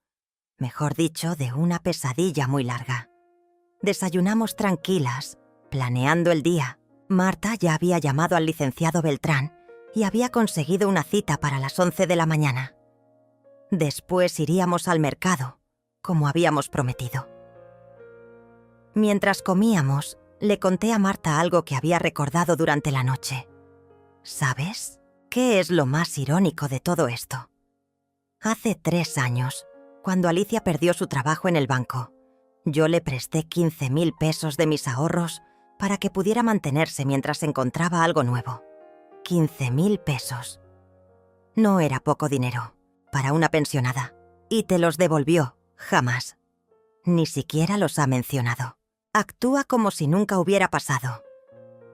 Mejor dicho, de una pesadilla muy larga». Desayunamos tranquilas, planeando el día. Marta ya había llamado al licenciado Beltrán y había conseguido una cita para las 11 de la mañana. Después iríamos al mercado, como habíamos prometido. Mientras comíamos, le conté a Marta algo que había recordado durante la noche. ¿Sabes qué es lo más irónico de todo esto? Hace 3 años, cuando Alicia perdió su trabajo en el banco, yo le presté 15.000 pesos de mis ahorros para que pudiera mantenerse mientras encontraba algo nuevo. 15.000 pesos. No era poco dinero para una pensionada. Y te los devolvió, jamás. Ni siquiera los ha mencionado. Actúa como si nunca hubiera pasado.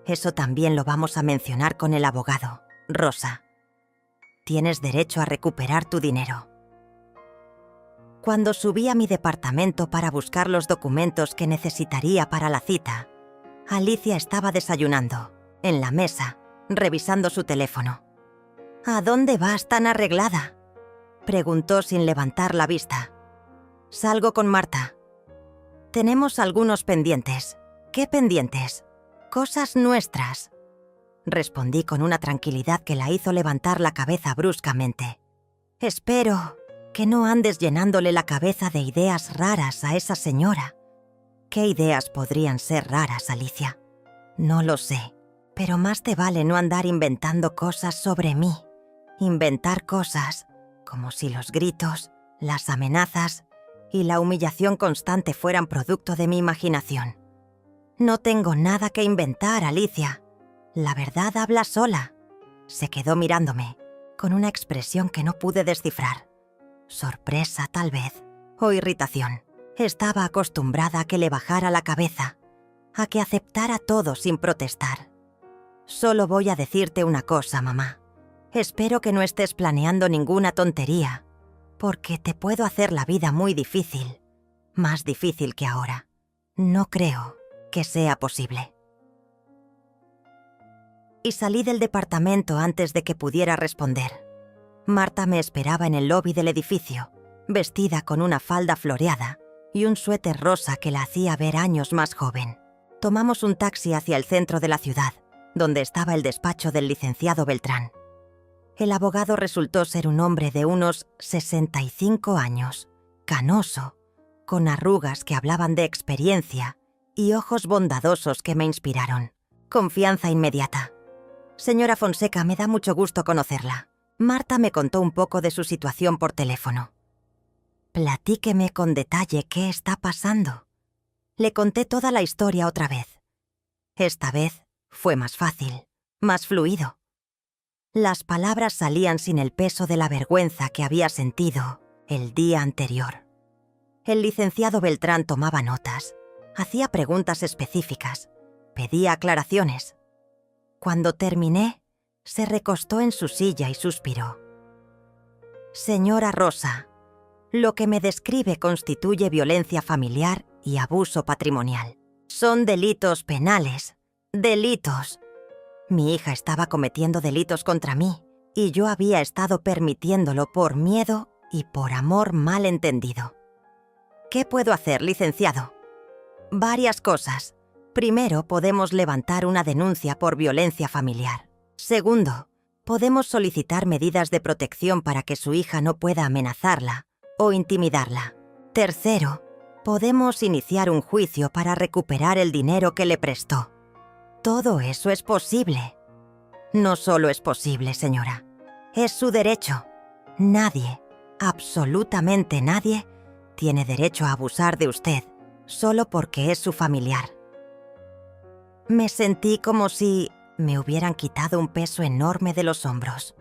Eso también lo vamos a mencionar con el abogado, Rosa. Tienes derecho a recuperar tu dinero. Cuando subí a mi departamento para buscar los documentos que necesitaría para la cita, Alicia estaba desayunando, en la mesa, revisando su teléfono. «¿A dónde vas tan arreglada?», preguntó sin levantar la vista. «Salgo con Marta. Tenemos algunos pendientes». «¿Qué pendientes?». «Cosas nuestras», respondí con una tranquilidad que la hizo levantar la cabeza bruscamente. «Espero que no andes llenándole la cabeza de ideas raras a esa señora». «¿Qué ideas podrían ser raras, Alicia?». «No lo sé, pero más te vale no andar inventando cosas sobre mí. Inventar cosas como si los gritos, las amenazas y la humillación constante fueran producto de mi imaginación. No tengo nada que inventar, Alicia. La verdad habla sola». Se quedó mirándome, con una expresión que no pude descifrar. Sorpresa, tal vez, o irritación. Estaba acostumbrada a que le bajara la cabeza, a que aceptara todo sin protestar. «Solo voy a decirte una cosa, mamá. Espero que no estés planeando ninguna tontería, porque te puedo hacer la vida muy difícil, más difícil que ahora. No creo que sea posible». Y salí del departamento antes de que pudiera responder. Marta me esperaba en el lobby del edificio, vestida con una falda floreada y un suéter rosa que la hacía ver años más joven. Tomamos un taxi hacia el centro de la ciudad, donde estaba el despacho del licenciado Beltrán. El abogado resultó ser un hombre de unos 65 años, canoso, con arrugas que hablaban de experiencia y ojos bondadosos que me inspiraron. Confianza inmediata. «Señora Fonseca, me da mucho gusto conocerla». Marta me contó un poco de su situación por teléfono. «Platíqueme con detalle qué está pasando». Le conté toda la historia otra vez. Esta vez fue más fácil, más fluido. Las palabras salían sin el peso de la vergüenza que había sentido el día anterior. El licenciado Beltrán tomaba notas, hacía preguntas específicas, pedía aclaraciones. Cuando terminé, se recostó en su silla y suspiró. «Señora Rosa, lo que me describe constituye violencia familiar y abuso patrimonial. Son delitos penales. Delitos. Mi hija estaba cometiendo delitos contra mí y yo había estado permitiéndolo por miedo y por amor mal entendido. ¿Qué puedo hacer, licenciado?» «Varias cosas. Primero, podemos levantar una denuncia por violencia familiar. Segundo, podemos solicitar medidas de protección para que su hija no pueda amenazarla o intimidarla. Tercero, podemos iniciar un juicio para recuperar el dinero que le prestó. Todo eso es posible». «No solo es posible, señora. Es su derecho. Nadie, absolutamente nadie, tiene derecho a abusar de usted solo porque es su familiar. Me sentí como si me hubieran quitado un peso enorme de los hombros.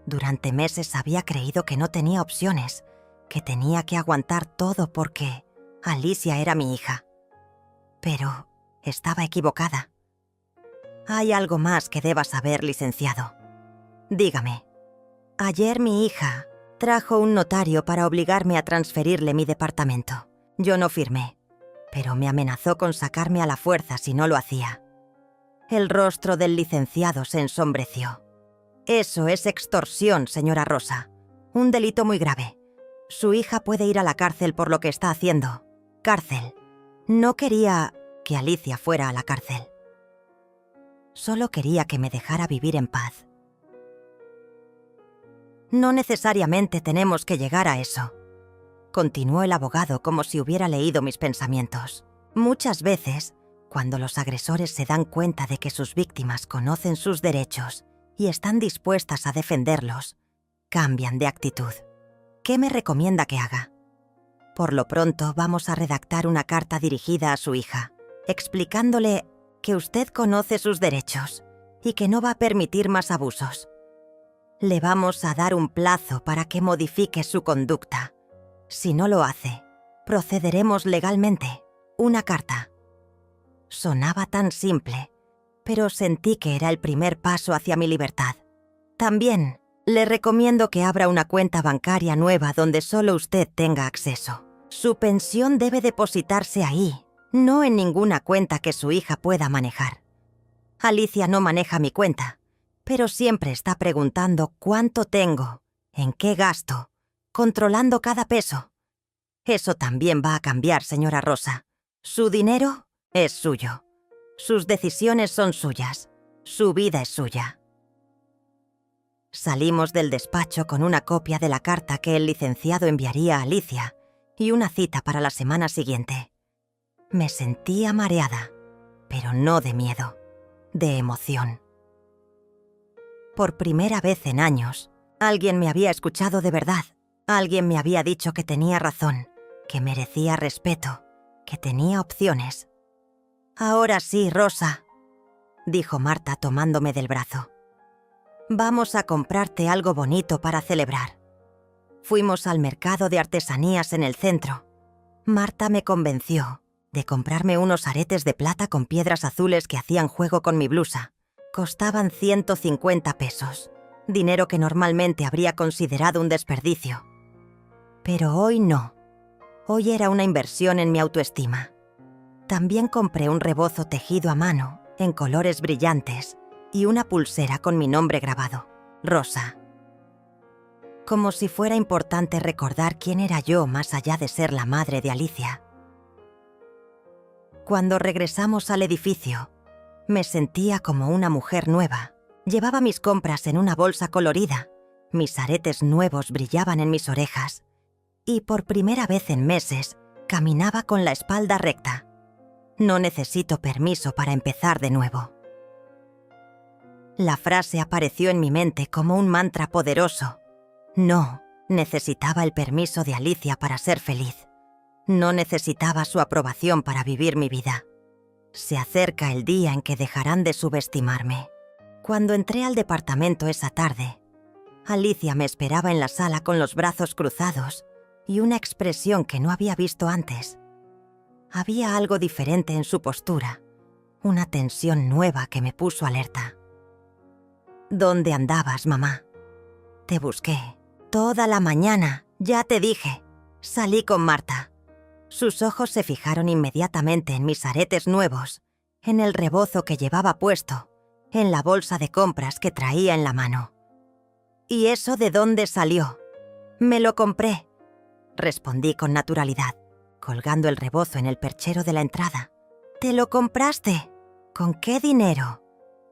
Durante meses había creído que no tenía opciones, que tenía que aguantar todo porque Alicia era mi hija. Pero estaba equivocada. Hay algo más que deba saber, licenciado. Dígame. Ayer mi hija trajo un notario para obligarme a transferirle mi departamento. Yo no firmé, pero me amenazó con sacarme a la fuerza si no lo hacía. El rostro del licenciado se ensombreció. Eso es extorsión, señora Rosa. Un delito muy grave. Su hija puede ir a la cárcel por lo que está haciendo. Cárcel. No quería que Alicia fuera a la cárcel. Solo quería que me dejara vivir en paz. No necesariamente tenemos que llegar a eso. Continuó el abogado como si hubiera leído mis pensamientos. Muchas veces, cuando los agresores se dan cuenta de que sus víctimas conocen sus derechos y están dispuestas a defenderlos, cambian de actitud. ¿Qué me recomienda que haga? Por lo pronto vamos a redactar una carta dirigida a su hija, explicándole que usted conoce sus derechos y que no va a permitir más abusos. Le vamos a dar un plazo para que modifique su conducta. Si no lo hace, procederemos legalmente. Una carta. Sonaba tan simple, pero sentí que era el primer paso hacia mi libertad. También le recomiendo que abra una cuenta bancaria nueva donde solo usted tenga acceso. Su pensión debe depositarse ahí, no en ninguna cuenta que su hija pueda manejar. Alicia no maneja mi cuenta, pero siempre está preguntando cuánto tengo, en qué gasto, controlando cada peso. Eso también va a cambiar, señora Rosa. Su dinero es suyo. Sus decisiones son suyas. Su vida es suya. Salimos del despacho con una copia de la carta que el licenciado enviaría a Alicia y una cita para la semana siguiente. Me sentía mareada, pero no de miedo, de emoción. Por primera vez en años, alguien me había escuchado de verdad. Alguien me había dicho que tenía razón, que merecía respeto, que tenía opciones. «Ahora sí, Rosa», dijo Marta tomándome del brazo. «Vamos a comprarte algo bonito para celebrar». Fuimos al mercado de artesanías en el centro. Marta me convenció de comprarme unos aretes de plata con piedras azules que hacían juego con mi blusa. Costaban 150 pesos, dinero que normalmente habría considerado un desperdicio. Pero hoy no. Hoy era una inversión en mi autoestima. También compré un rebozo tejido a mano, en colores brillantes, y una pulsera con mi nombre grabado, Rosa. Como si fuera importante recordar quién era yo más allá de ser la madre de Alicia. Cuando regresamos al edificio, me sentía como una mujer nueva. Llevaba mis compras en una bolsa colorida, mis aretes nuevos brillaban en mis orejas, y por primera vez en meses caminaba con la espalda recta. No necesito permiso para empezar de nuevo. La frase apareció en mi mente como un mantra poderoso. No necesitaba el permiso de Alicia para ser feliz. No necesitaba su aprobación para vivir mi vida. Se acerca el día en que dejarán de subestimarme. Cuando entré al departamento esa tarde, Alicia me esperaba en la sala con los brazos cruzados y una expresión que no había visto antes. Había algo diferente en su postura, una tensión nueva que me puso alerta. ¿Dónde andabas, mamá? Te busqué. Toda la mañana, ya te dije. Salí con Marta. Sus ojos se fijaron inmediatamente en mis aretes nuevos, en el rebozo que llevaba puesto, en la bolsa de compras que traía en la mano. ¿Y eso de dónde salió? Me lo compré, respondí con naturalidad, colgando el rebozo en el perchero de la entrada. ¿Te lo compraste? ¿Con qué dinero?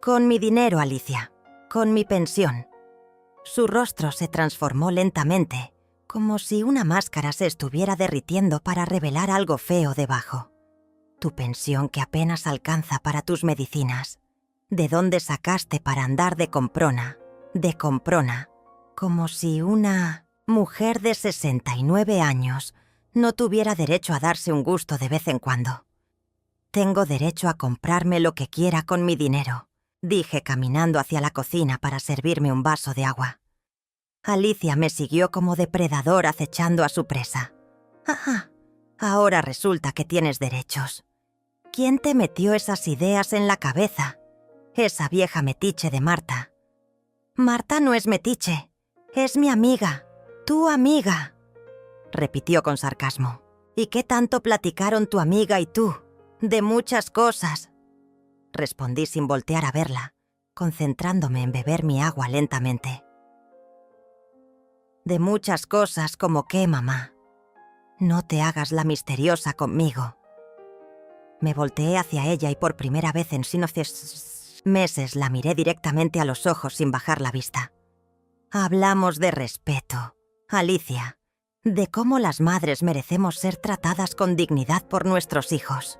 Con mi dinero, Alicia, con mi pensión. Su rostro se transformó lentamente, como si una máscara se estuviera derritiendo para revelar algo feo debajo. Tu pensión que apenas alcanza para tus medicinas. ¿De dónde sacaste para andar de comprona? De comprona. Como si una mujer de 69 años no tuviera derecho a darse un gusto de vez en cuando. Tengo derecho a comprarme lo que quiera con mi dinero, dije caminando hacia la cocina para servirme un vaso de agua. Alicia me siguió como depredador acechando a su presa. «Ajá, ahora resulta que tienes derechos. ¿Quién te metió esas ideas en la cabeza? Esa vieja metiche de Marta». «Marta no es metiche, es mi amiga, tu amiga», repitió con sarcasmo. «¿Y qué tanto platicaron tu amiga y tú? De muchas cosas», respondí sin voltear a verla, concentrándome en beber mi agua lentamente. «De muchas cosas, ¿como qué, mamá? No te hagas la misteriosa conmigo». Me volteé hacia ella y por primera vez en 6 meses la miré directamente a los ojos sin bajar la vista. «Hablamos de respeto, Alicia, de cómo las madres merecemos ser tratadas con dignidad por nuestros hijos».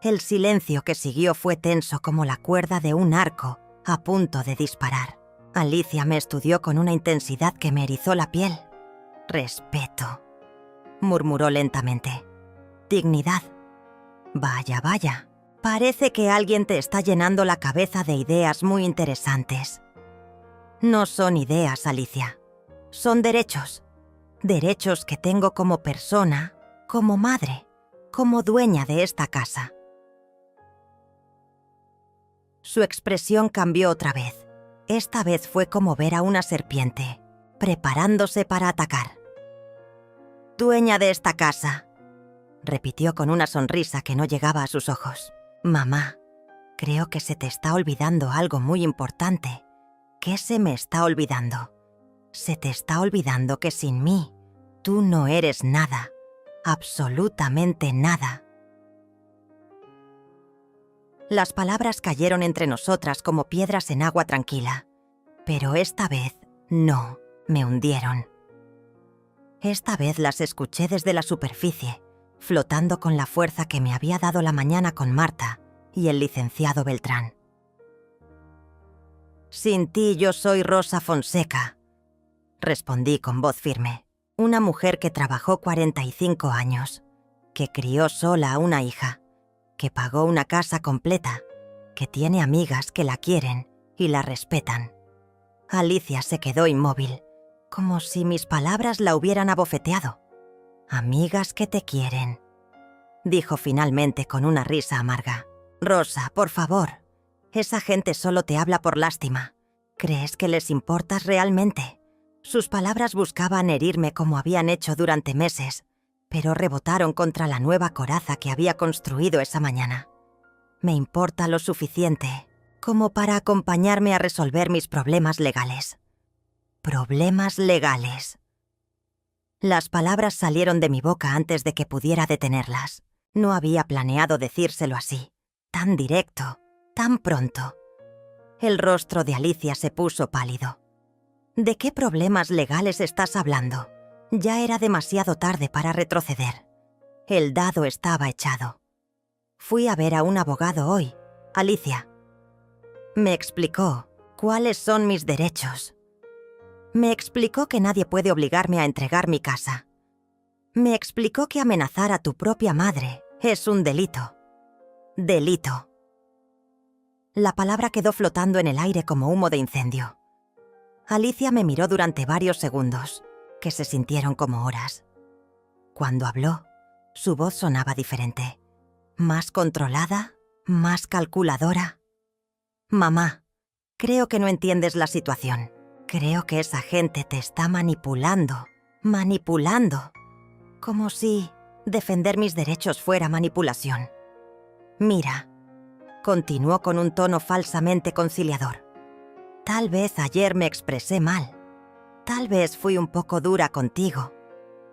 El silencio que siguió fue tenso como la cuerda de un arco a punto de disparar. Alicia me estudió con una intensidad que me erizó la piel. «Respeto», murmuró lentamente. «Dignidad. Vaya, vaya. Parece que alguien te está llenando la cabeza de ideas muy interesantes». «No son ideas, Alicia. Son derechos. Derechos que tengo como persona, como madre, como dueña de esta casa». Su expresión cambió otra vez. Esta vez fue como ver a una serpiente, preparándose para atacar. «Dueña de esta casa», repitió con una sonrisa que no llegaba a sus ojos. «Mamá, creo que se te está olvidando algo muy importante». «¿Qué se me está olvidando?» «Se te está olvidando que sin mí, tú no eres nada, absolutamente nada». Las palabras cayeron entre nosotras como piedras en agua tranquila, pero esta vez no me hundieron. Esta vez las escuché desde la superficie, flotando con la fuerza que me había dado la mañana con Marta y el licenciado Beltrán. «Sin ti yo soy Rosa Fonseca», respondí con voz firme. «Una mujer que trabajó 45 años, que crió sola a una hija, que pagó una casa completa, que tiene amigas que la quieren y la respetan». Alicia se quedó inmóvil, como si mis palabras la hubieran abofeteado. «Amigas que te quieren», dijo finalmente con una risa amarga. «Rosa, por favor, esa gente solo te habla por lástima. ¿Crees que les importas realmente?» Sus palabras buscaban herirme como habían hecho durante meses, pero rebotaron contra la nueva coraza que había construido esa mañana. «Me importa lo suficiente como para acompañarme a resolver mis problemas legales». «Problemas legales». Las palabras salieron de mi boca antes de que pudiera detenerlas. No había planeado decírselo así, tan directo, tan pronto. El rostro de Alicia se puso pálido. «¿De qué problemas legales estás hablando?» Ya era demasiado tarde para retroceder. El dado estaba echado. «Fui a ver a un abogado hoy, Alicia. Me explicó cuáles son mis derechos. Me explicó que nadie puede obligarme a entregar mi casa. Me explicó que amenazar a tu propia madre es un delito. Delito». La palabra quedó flotando en el aire como humo de incendio. Alicia me miró durante varios segundos, que se sintieron como horas. Cuando habló, su voz sonaba diferente, más controlada, más calculadora. «Mamá, creo que no entiendes la situación. Creo que esa gente te está manipulando, como si defender mis derechos fuera manipulación. Mira», continuó con un tono falsamente conciliador, «tal vez ayer me expresé mal. Tal vez fui un poco dura contigo.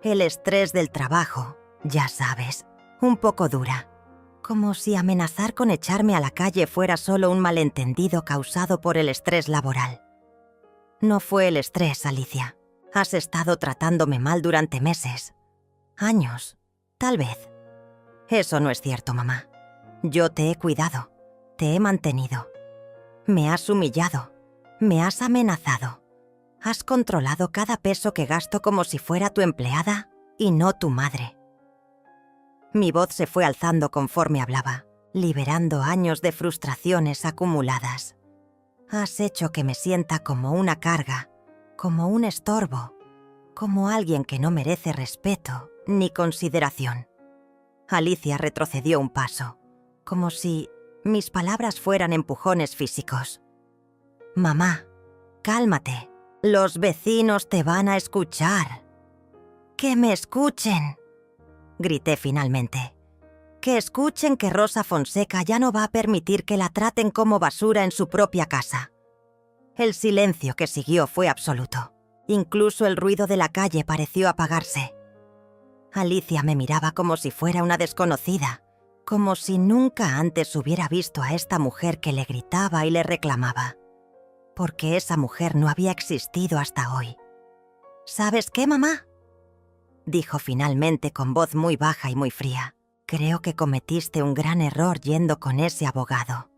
El estrés del trabajo, ya sabes, un poco dura. Como si amenazar con echarme a la calle fuera solo un malentendido causado por el estrés laboral. No fue el estrés, Alicia. Has estado tratándome mal durante meses. Años, tal vez». «Eso no es cierto, mamá. Yo te he cuidado, te he mantenido. Me has humillado, me has amenazado. Has controlado cada peso que gasto como si fuera tu empleada y no tu madre. Mi voz se fue alzando conforme hablaba, liberando años de frustraciones acumuladas. Has hecho que me sienta como una carga, como un estorbo, como alguien que no merece respeto ni consideración. Alicia retrocedió un paso, como si mis palabras fueran empujones físicos. Mamá, cálmate. Los vecinos te van a escuchar. ¡Que me escuchen!, grité finalmente. Que escuchen que Rosa Fonseca ya no va a permitir que la traten como basura en su propia casa. El silencio que siguió fue absoluto. Incluso el ruido de la calle pareció apagarse. Alicia me miraba como si fuera una desconocida, como si nunca antes hubiera visto a esta mujer que le gritaba y le reclamaba. Porque esa mujer no había existido hasta hoy. ¿Sabes qué, mamá?, dijo finalmente con voz muy baja y muy fría. Creo que cometiste un gran error yendo con ese abogado.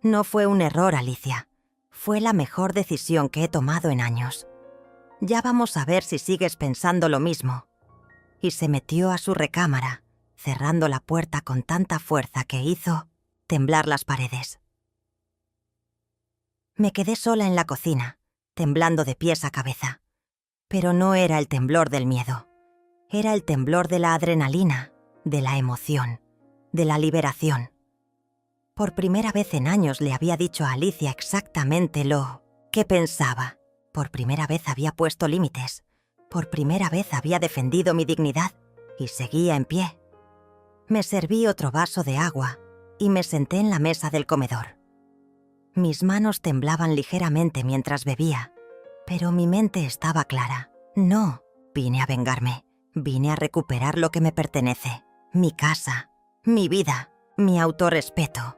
No fue un error, Alicia. Fue la mejor decisión que he tomado en años. Ya vamos a ver si sigues pensando lo mismo. Y se metió a su recámara, cerrando la puerta con tanta fuerza que hizo temblar las paredes. Me quedé sola en la cocina, temblando de pies a cabeza. Pero no era el temblor del miedo. Era el temblor de la adrenalina, de la emoción, de la liberación. Por primera vez en años le había dicho a Alicia exactamente lo que pensaba. Por primera vez había puesto límites. Por primera vez había defendido mi dignidad y seguía en pie. Me serví otro vaso de agua y me senté en la mesa del comedor. Mis manos temblaban ligeramente mientras bebía, pero mi mente estaba clara. No vine a vengarme, vine a recuperar lo que me pertenece. Mi casa, mi vida, mi autorrespeto.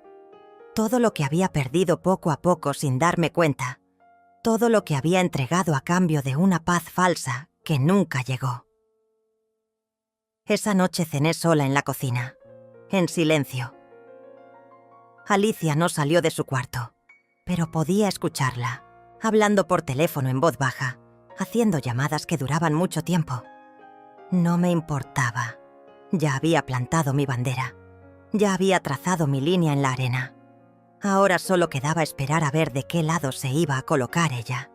Todo lo que había perdido poco a poco sin darme cuenta. Todo lo que había entregado a cambio de una paz falsa que nunca llegó. Esa noche cené sola en la cocina, en silencio. Alicia no salió de su cuarto, pero podía escucharla, hablando por teléfono en voz baja, haciendo llamadas que duraban mucho tiempo. No me importaba. Ya había plantado mi bandera. Ya había trazado mi línea en la arena. Ahora solo quedaba esperar a ver de qué lado se iba a colocar ella.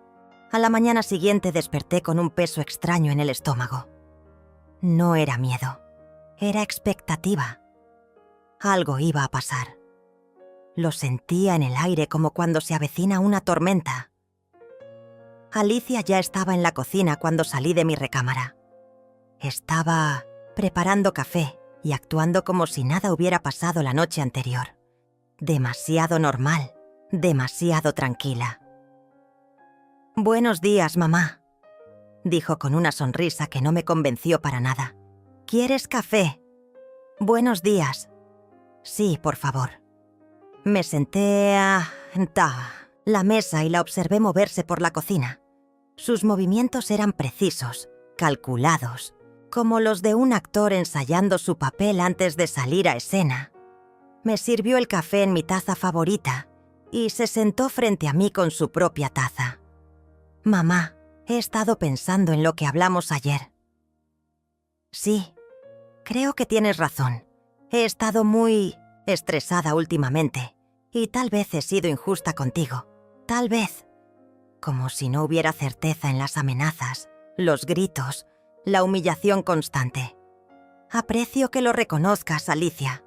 A la mañana siguiente desperté con un peso extraño en el estómago. No era miedo, era expectativa. Algo iba a pasar. Lo sentía en el aire como cuando se avecina una tormenta. Alicia ya estaba en la cocina cuando salí de mi recámara. Estaba preparando café y actuando como si nada hubiera pasado la noche anterior. Demasiado normal, demasiado tranquila. «Buenos días, mamá», dijo con una sonrisa que no me convenció para nada. «¿Quieres café?» «Buenos días». «Sí, por favor». Me senté a la mesa y la observé moverse por la cocina. Sus movimientos eran precisos, calculados, como los de un actor ensayando su papel antes de salir a escena. Me sirvió el café en mi taza favorita y se sentó frente a mí con su propia taza. «Mamá, he estado pensando en lo que hablamos ayer». «Sí, creo que tienes razón. He estado muy estresada últimamente y tal vez he sido injusta contigo. Tal vez». Como si no hubiera certeza en las amenazas, los gritos, la humillación constante. «Aprecio que lo reconozcas, Alicia.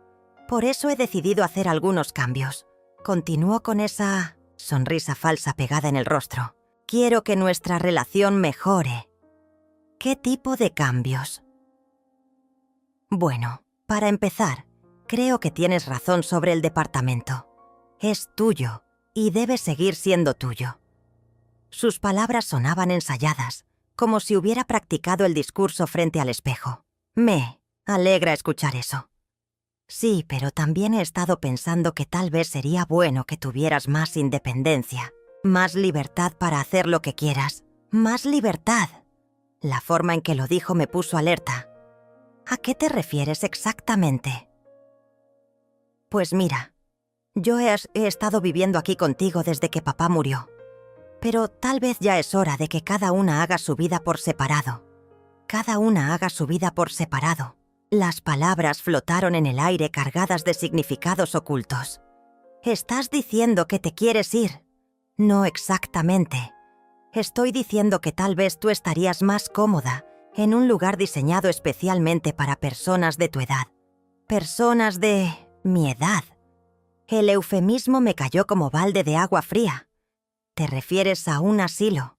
Por eso he decidido hacer algunos cambios». Continuó con esa sonrisa falsa pegada en el rostro. «Quiero que nuestra relación mejore». «¿Qué tipo de cambios?» «Bueno, para empezar, creo que tienes razón sobre el departamento. Es tuyo y debe seguir siendo tuyo». Sus palabras sonaban ensayadas, como si hubiera practicado el discurso frente al espejo. Me alegra escuchar eso. «Sí, pero también he estado pensando que tal vez sería bueno que tuvieras más independencia, más libertad para hacer lo que quieras. Más libertad». La forma en que lo dijo me puso alerta. «¿A qué te refieres exactamente?» «Pues mira, yo he estado viviendo aquí contigo desde que papá murió. Pero tal vez ya es hora de que cada una haga su vida por separado. Cada una haga su vida por separado. Las palabras flotaron en el aire cargadas de significados ocultos. Estás diciendo que te quieres ir. No exactamente. Estoy diciendo que tal vez tú estarías más cómoda en un lugar diseñado especialmente para personas de tu edad. Personas de mi edad. El eufemismo me cayó como balde de agua fría. ¿Te refieres a un asilo?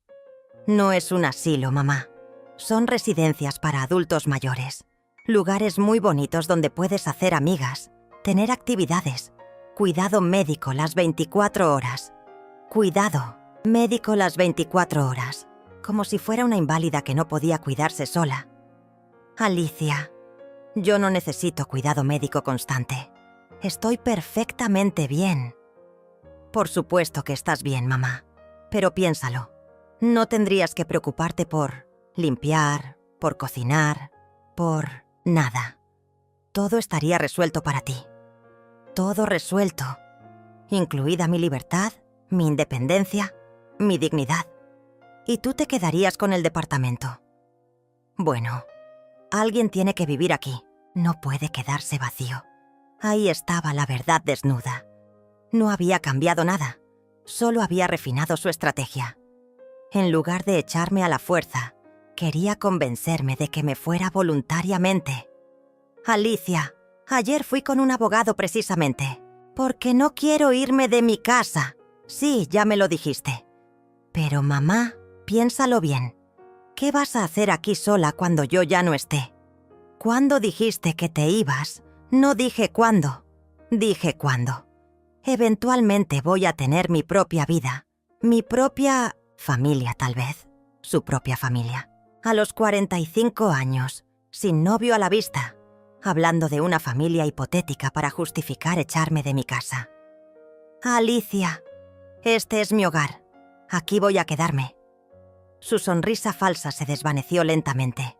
No es un asilo, mamá. Son residencias para adultos mayores. Lugares muy bonitos donde puedes hacer amigas, tener actividades, cuidado médico las 24 horas. Cuidado médico las 24 horas. Como si fuera una inválida que no podía cuidarse sola. Alicia, yo no necesito cuidado médico constante. Estoy perfectamente bien. Por supuesto que estás bien, mamá. Pero piénsalo. No tendrías que preocuparte por limpiar, por cocinar, por nada. Todo estaría resuelto para ti. Todo resuelto. Incluida mi libertad, mi independencia, mi dignidad. Y tú te quedarías con el departamento. Bueno, alguien tiene que vivir aquí. No puede quedarse vacío. Ahí estaba la verdad desnuda. No había cambiado nada. Solo había refinado su estrategia. En lugar de echarme a la fuerza, quería convencerme de que me fuera voluntariamente. Alicia, ayer fui con un abogado precisamente, porque no quiero irme de mi casa. Sí, ya me lo dijiste. Pero mamá, piénsalo bien. ¿Qué vas a hacer aquí sola cuando yo ya no esté? ¿Cuándo dijiste que te ibas? No dije cuándo. Dije cuándo. Eventualmente voy a tener mi propia vida. Mi propia familia, tal vez. Su propia familia. A los 45 años, sin novio a la vista, hablando de una familia hipotética para justificar echarme de mi casa. Alicia, este es mi hogar. Aquí voy a quedarme. Su sonrisa falsa se desvaneció lentamente.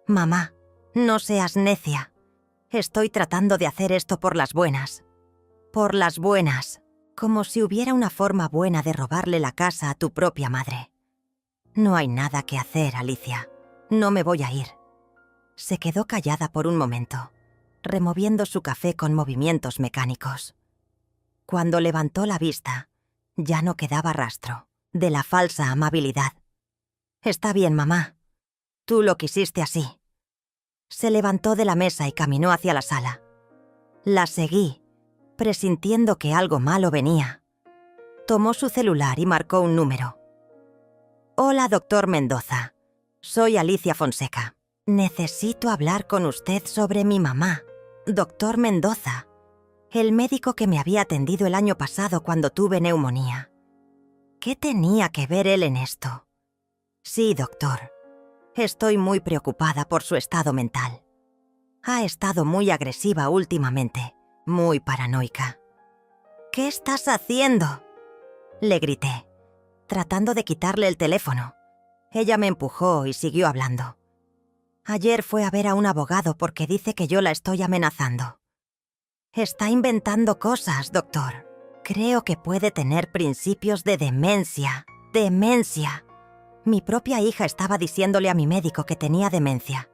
Mamá, no seas necia. Estoy tratando de hacer esto por las buenas. Por las buenas. Como si hubiera una forma buena de robarle la casa a tu propia madre. No hay nada que hacer, Alicia. No me voy a ir. Se quedó callada por un momento, removiendo su café con movimientos mecánicos. Cuando levantó la vista, ya no quedaba rastro de la falsa amabilidad. Está bien, mamá. Tú lo quisiste así. Se levantó de la mesa y caminó hacia la sala. La seguí, presintiendo que algo malo venía. Tomó su celular y marcó un número. Hola, doctor Mendoza. Soy Alicia Fonseca. Necesito hablar con usted sobre mi mamá, doctor Mendoza, el médico que me había atendido el año pasado cuando tuve neumonía. ¿Qué tenía que ver él en esto? Sí, doctor. Estoy muy preocupada por su estado mental. Ha estado muy agresiva últimamente, muy paranoica. ¿Qué estás haciendo?, le grité, tratando de quitarle el teléfono. Ella me empujó y siguió hablando. Ayer fue a ver a un abogado porque dice que yo la estoy amenazando. Está inventando cosas, doctor. Creo que puede tener principios de demencia. ¡Demencia! Mi propia hija estaba diciéndole a mi médico que tenía demencia.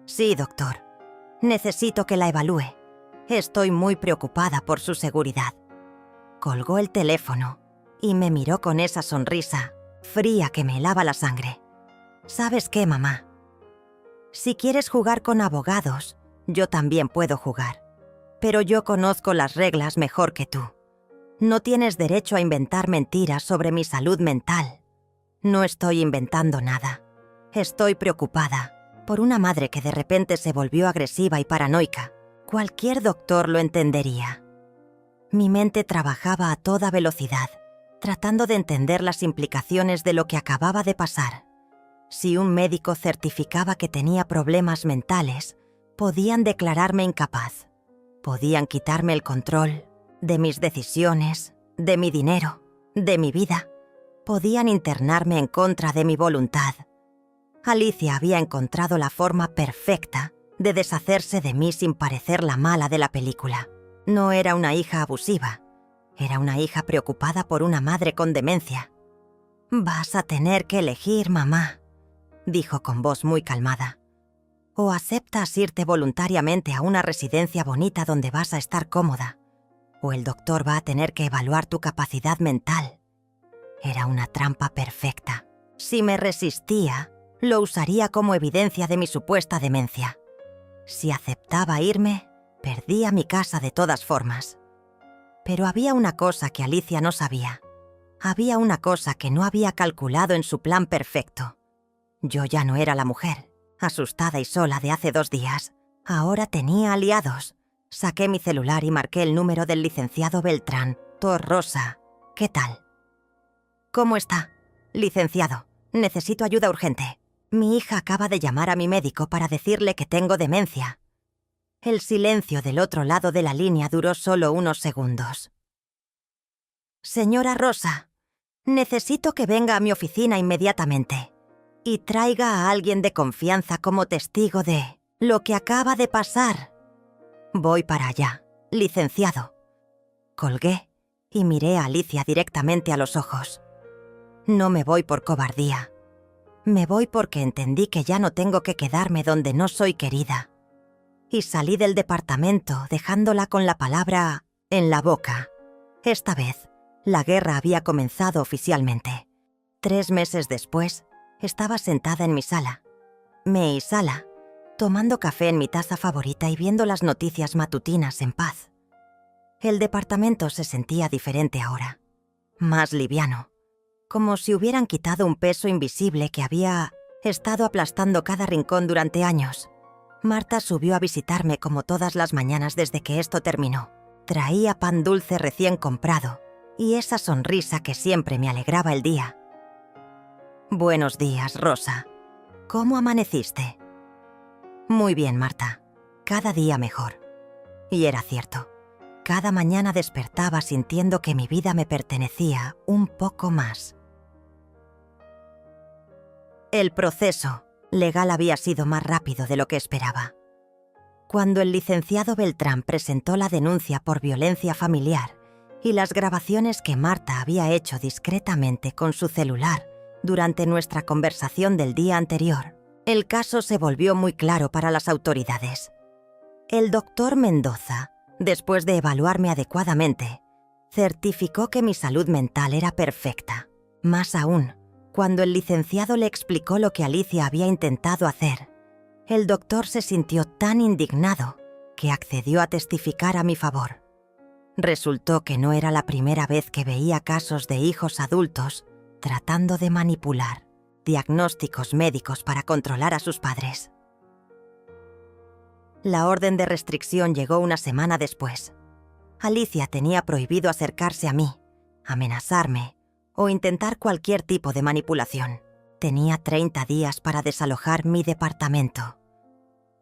Sí, doctor. Necesito que la evalúe. Estoy muy preocupada por su seguridad. Colgó el teléfono y me miró con esa sonrisa fría que me helaba la sangre. ¿Sabes qué, mamá? Si quieres jugar con abogados, yo también puedo jugar. Pero yo conozco las reglas mejor que tú. No tienes derecho a inventar mentiras sobre mi salud mental. No estoy inventando nada. Estoy preocupada por una madre que de repente se volvió agresiva y paranoica. Cualquier doctor lo entendería. Mi mente trabajaba a toda velocidad, tratando de entender las implicaciones de lo que acababa de pasar. Si un médico certificaba que tenía problemas mentales, podían declararme incapaz. Podían quitarme el control de mis decisiones, de mi dinero, de mi vida. Podían internarme en contra de mi voluntad. Alicia había encontrado la forma perfecta de deshacerse de mí sin parecer la mala de la película. No era una hija abusiva. Era una hija preocupada por una madre con demencia. Vas a tener que elegir, mamá, dijo con voz muy calmada. O aceptas irte voluntariamente a una residencia bonita donde vas a estar cómoda, o el doctor va a tener que evaluar tu capacidad mental. Era una trampa perfecta. Si me resistía, lo usaría como evidencia de mi supuesta demencia. Si aceptaba irme, perdía mi casa de todas formas. Pero había una cosa que Alicia no sabía. Había una cosa que no había calculado en su plan perfecto. Yo ya no era la mujer, asustada y sola de hace 2 días. Ahora tenía aliados. Saqué mi celular y marqué el número del licenciado Beltrán. Tor Rosa. ¿Qué tal? ¿Cómo está? Licenciado, necesito ayuda urgente. Mi hija acaba de llamar a mi médico para decirle que tengo demencia. El silencio del otro lado de la línea duró solo unos segundos. Señora Rosa, necesito que venga a mi oficina inmediatamente y traiga a alguien de confianza como testigo de lo que acaba de pasar. Voy para allá, licenciado. Colgué y miré a Alicia directamente a los ojos. No me voy por cobardía. Me voy porque entendí que ya no tengo que quedarme donde no soy querida. Y salí del departamento dejándola con la palabra en la boca. Esta vez, la guerra había comenzado oficialmente. 3 meses después, estaba sentada en mi sala. Mi sala, tomando café en mi taza favorita y viendo las noticias matutinas en paz. El departamento se sentía diferente ahora. Más liviano. Como si hubieran quitado un peso invisible que había estado aplastando cada rincón durante años. Marta subió a visitarme como todas las mañanas desde que esto terminó. Traía pan dulce recién comprado y esa sonrisa que siempre me alegraba el día. Buenos días, Rosa. ¿Cómo amaneciste? Muy bien, Marta. Cada día mejor. Y era cierto. Cada mañana despertaba sintiendo que mi vida me pertenecía un poco más. El proceso legal había sido más rápido de lo que esperaba. Cuando el licenciado Beltrán presentó la denuncia por violencia familiar y las grabaciones que Marta había hecho discretamente con su celular durante nuestra conversación del día anterior, el caso se volvió muy claro para las autoridades. El doctor Mendoza, después de evaluarme adecuadamente, certificó que mi salud mental era perfecta. Más aún, cuando el licenciado le explicó lo que Alicia había intentado hacer, el doctor se sintió tan indignado que accedió a testificar a mi favor. Resultó que no era la primera vez que veía casos de hijos adultos tratando de manipular diagnósticos médicos para controlar a sus padres. La orden de restricción llegó una semana después. Alicia tenía prohibido acercarse a mí, amenazarme o intentar cualquier tipo de manipulación. Tenía 30 días para desalojar mi departamento.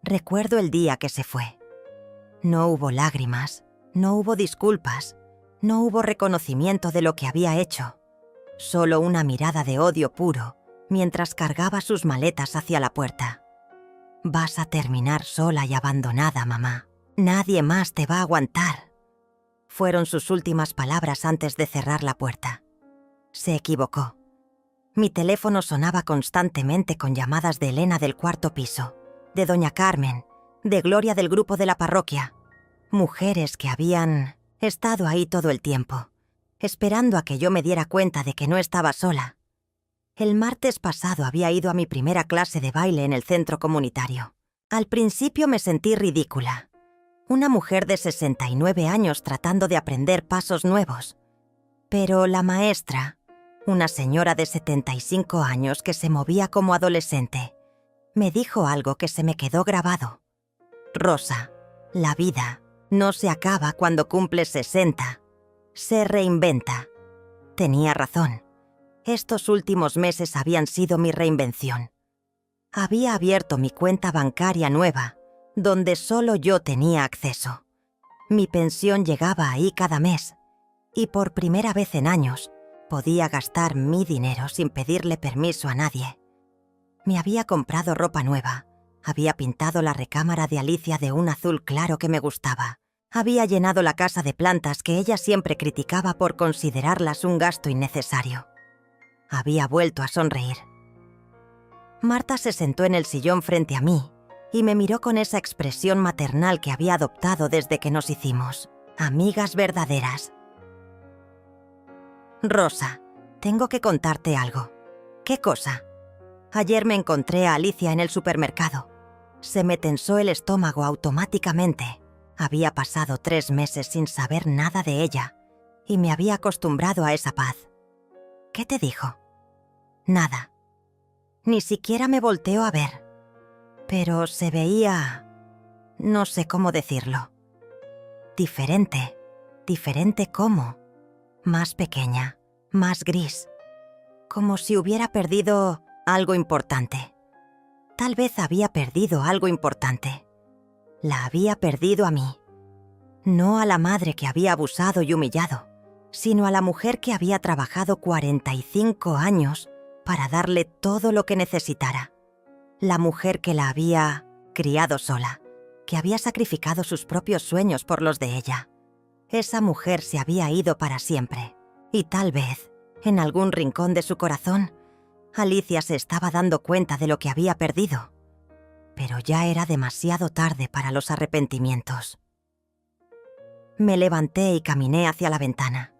Recuerdo el día que se fue. No hubo lágrimas, no hubo disculpas, no hubo reconocimiento de lo que había hecho. Solo una mirada de odio puro mientras cargaba sus maletas hacia la puerta. Vas a terminar sola y abandonada, mamá. Nadie más te va a aguantar. Fueron sus últimas palabras antes de cerrar la puerta. Se equivocó. Mi teléfono sonaba constantemente con llamadas de Elena del 4º piso, de doña Carmen, de Gloria del grupo de la parroquia. Mujeres que habían estado ahí todo el tiempo, esperando a que yo me diera cuenta de que no estaba sola. El martes pasado había ido a mi primera clase de baile en el centro comunitario. Al principio me sentí ridícula. Una mujer de 69 años tratando de aprender pasos nuevos. Pero la maestra, una señora de 75 años que se movía como adolescente, me dijo algo que se me quedó grabado. Rosa, la vida no se acaba cuando cumples 60. Se reinventa. Tenía razón. Estos últimos meses habían sido mi reinvención. Había abierto mi cuenta bancaria nueva, donde solo yo tenía acceso. Mi pensión llegaba ahí cada mes, y por primera vez en años podía gastar mi dinero sin pedirle permiso a nadie. Me había comprado ropa nueva, había pintado la recámara de Alicia de un azul claro que me gustaba, había llenado la casa de plantas que ella siempre criticaba por considerarlas un gasto innecesario. Había vuelto a sonreír. Marta se sentó en el sillón frente a mí y me miró con esa expresión maternal que había adoptado desde que nos hicimos amigas verdaderas. Rosa, tengo que contarte algo. ¿Qué cosa? Ayer me encontré a Alicia en el supermercado. Se me tensó el estómago automáticamente. Había pasado 3 meses sin saber nada de ella y me había acostumbrado a esa paz. ¿Qué te dijo? Nada. Ni siquiera me volteó a ver. Pero se veía... no sé cómo decirlo. Diferente. ¿Diferente cómo? Más pequeña, más gris. Como si hubiera perdido algo importante. Tal vez había perdido algo importante. La había perdido a mí. No a la madre que había abusado y humillado, sino a la mujer que había trabajado 45 años para darle todo lo que necesitara. La mujer que la había criado sola, que había sacrificado sus propios sueños por los de ella. Esa mujer se había ido para siempre, y tal vez, en algún rincón de su corazón, Alicia se estaba dando cuenta de lo que había perdido. Pero ya era demasiado tarde para los arrepentimientos. Me levanté y caminé hacia la ventana.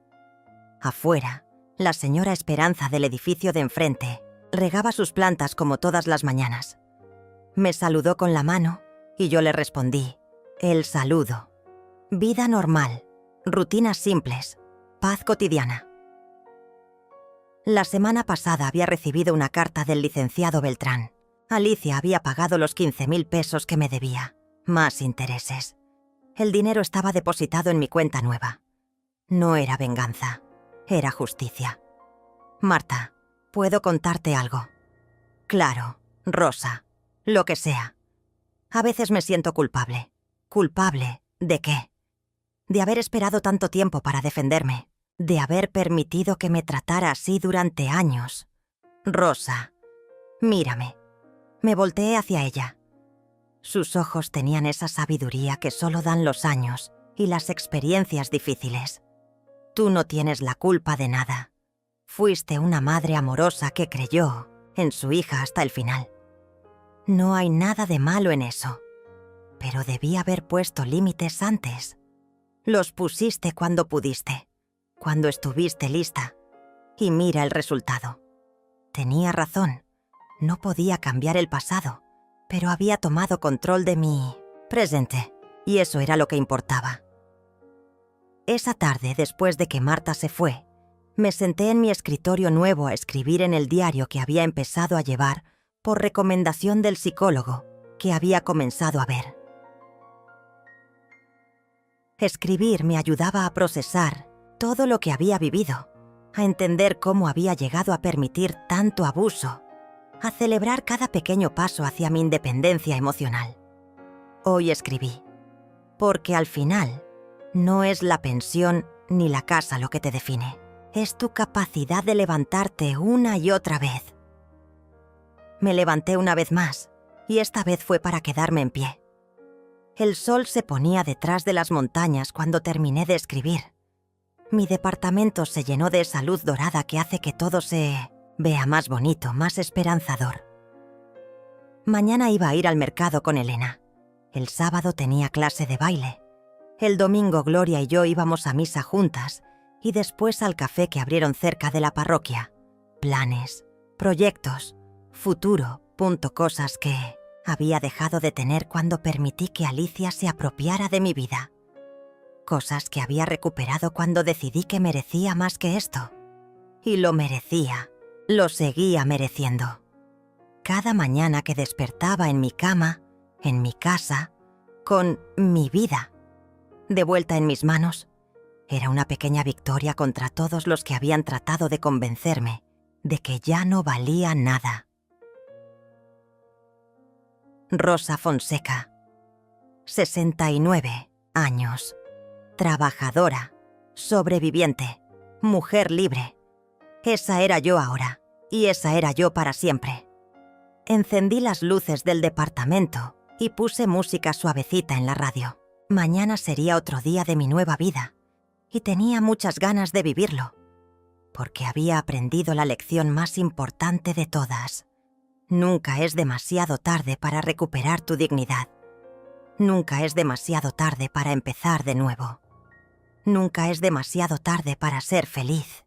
Afuera, la señora Esperanza del edificio de enfrente regaba sus plantas como todas las mañanas. Me saludó con la mano y yo le respondí, el saludo. Vida normal, rutinas simples, paz cotidiana. La semana pasada había recibido una carta del licenciado Beltrán. Alicia había pagado los 15.000 pesos que me debía, más intereses. El dinero estaba depositado en mi cuenta nueva. No era venganza, era justicia. Marta, ¿puedo contarte algo? Claro, Rosa, lo que sea. A veces me siento culpable. ¿Culpable de qué? De haber esperado tanto tiempo para defenderme, de haber permitido que me tratara así durante años. Rosa, mírame. Me volteé hacia ella. Sus ojos tenían esa sabiduría que solo dan los años y las experiencias difíciles. Tú no tienes la culpa de nada. Fuiste una madre amorosa que creyó en su hija hasta el final. No hay nada de malo en eso, pero debí haber puesto límites antes. Los pusiste cuando pudiste, cuando estuviste lista. Y mira el resultado. Tenía razón. No podía cambiar el pasado, pero había tomado control de mi presente, y eso era lo que importaba. Esa tarde, después de que Marta se fue, me senté en mi escritorio nuevo a escribir en el diario que había empezado a llevar por recomendación del psicólogo que había comenzado a ver. Escribir me ayudaba a procesar todo lo que había vivido, a entender cómo había llegado a permitir tanto abuso, a celebrar cada pequeño paso hacia mi independencia emocional. Hoy escribí, porque al final no es la pensión ni la casa lo que te define, es tu capacidad de levantarte una y otra vez. Me levanté una vez más, y esta vez fue para quedarme en pie. El sol se ponía detrás de las montañas cuando terminé de escribir. Mi departamento se llenó de esa luz dorada que hace que todo se vea más bonito, más esperanzador. Mañana iba a ir al mercado con Elena. El sábado tenía clase de baile. El domingo Gloria y yo íbamos a misa juntas y después al café que abrieron cerca de la parroquia. Planes, proyectos, futuro, cosas que había dejado de tener cuando permití que Alicia se apropiara de mi vida. Cosas que había recuperado cuando decidí que merecía más que esto. Y lo merecía. Lo seguía mereciendo. Cada mañana que despertaba en mi cama, en mi casa, con mi vida, de vuelta en mis manos, era una pequeña victoria contra todos los que habían tratado de convencerme de que ya no valía nada. Rosa Fonseca, 69 años, trabajadora, sobreviviente, mujer libre. Esa era yo ahora, y esa era yo para siempre. Encendí las luces del departamento y puse música suavecita en la radio. Mañana sería otro día de mi nueva vida, y tenía muchas ganas de vivirlo. porque había aprendido la lección más importante de todas. Nunca es demasiado tarde para recuperar tu dignidad. Nunca es demasiado tarde para empezar de nuevo. Nunca es demasiado tarde para ser feliz.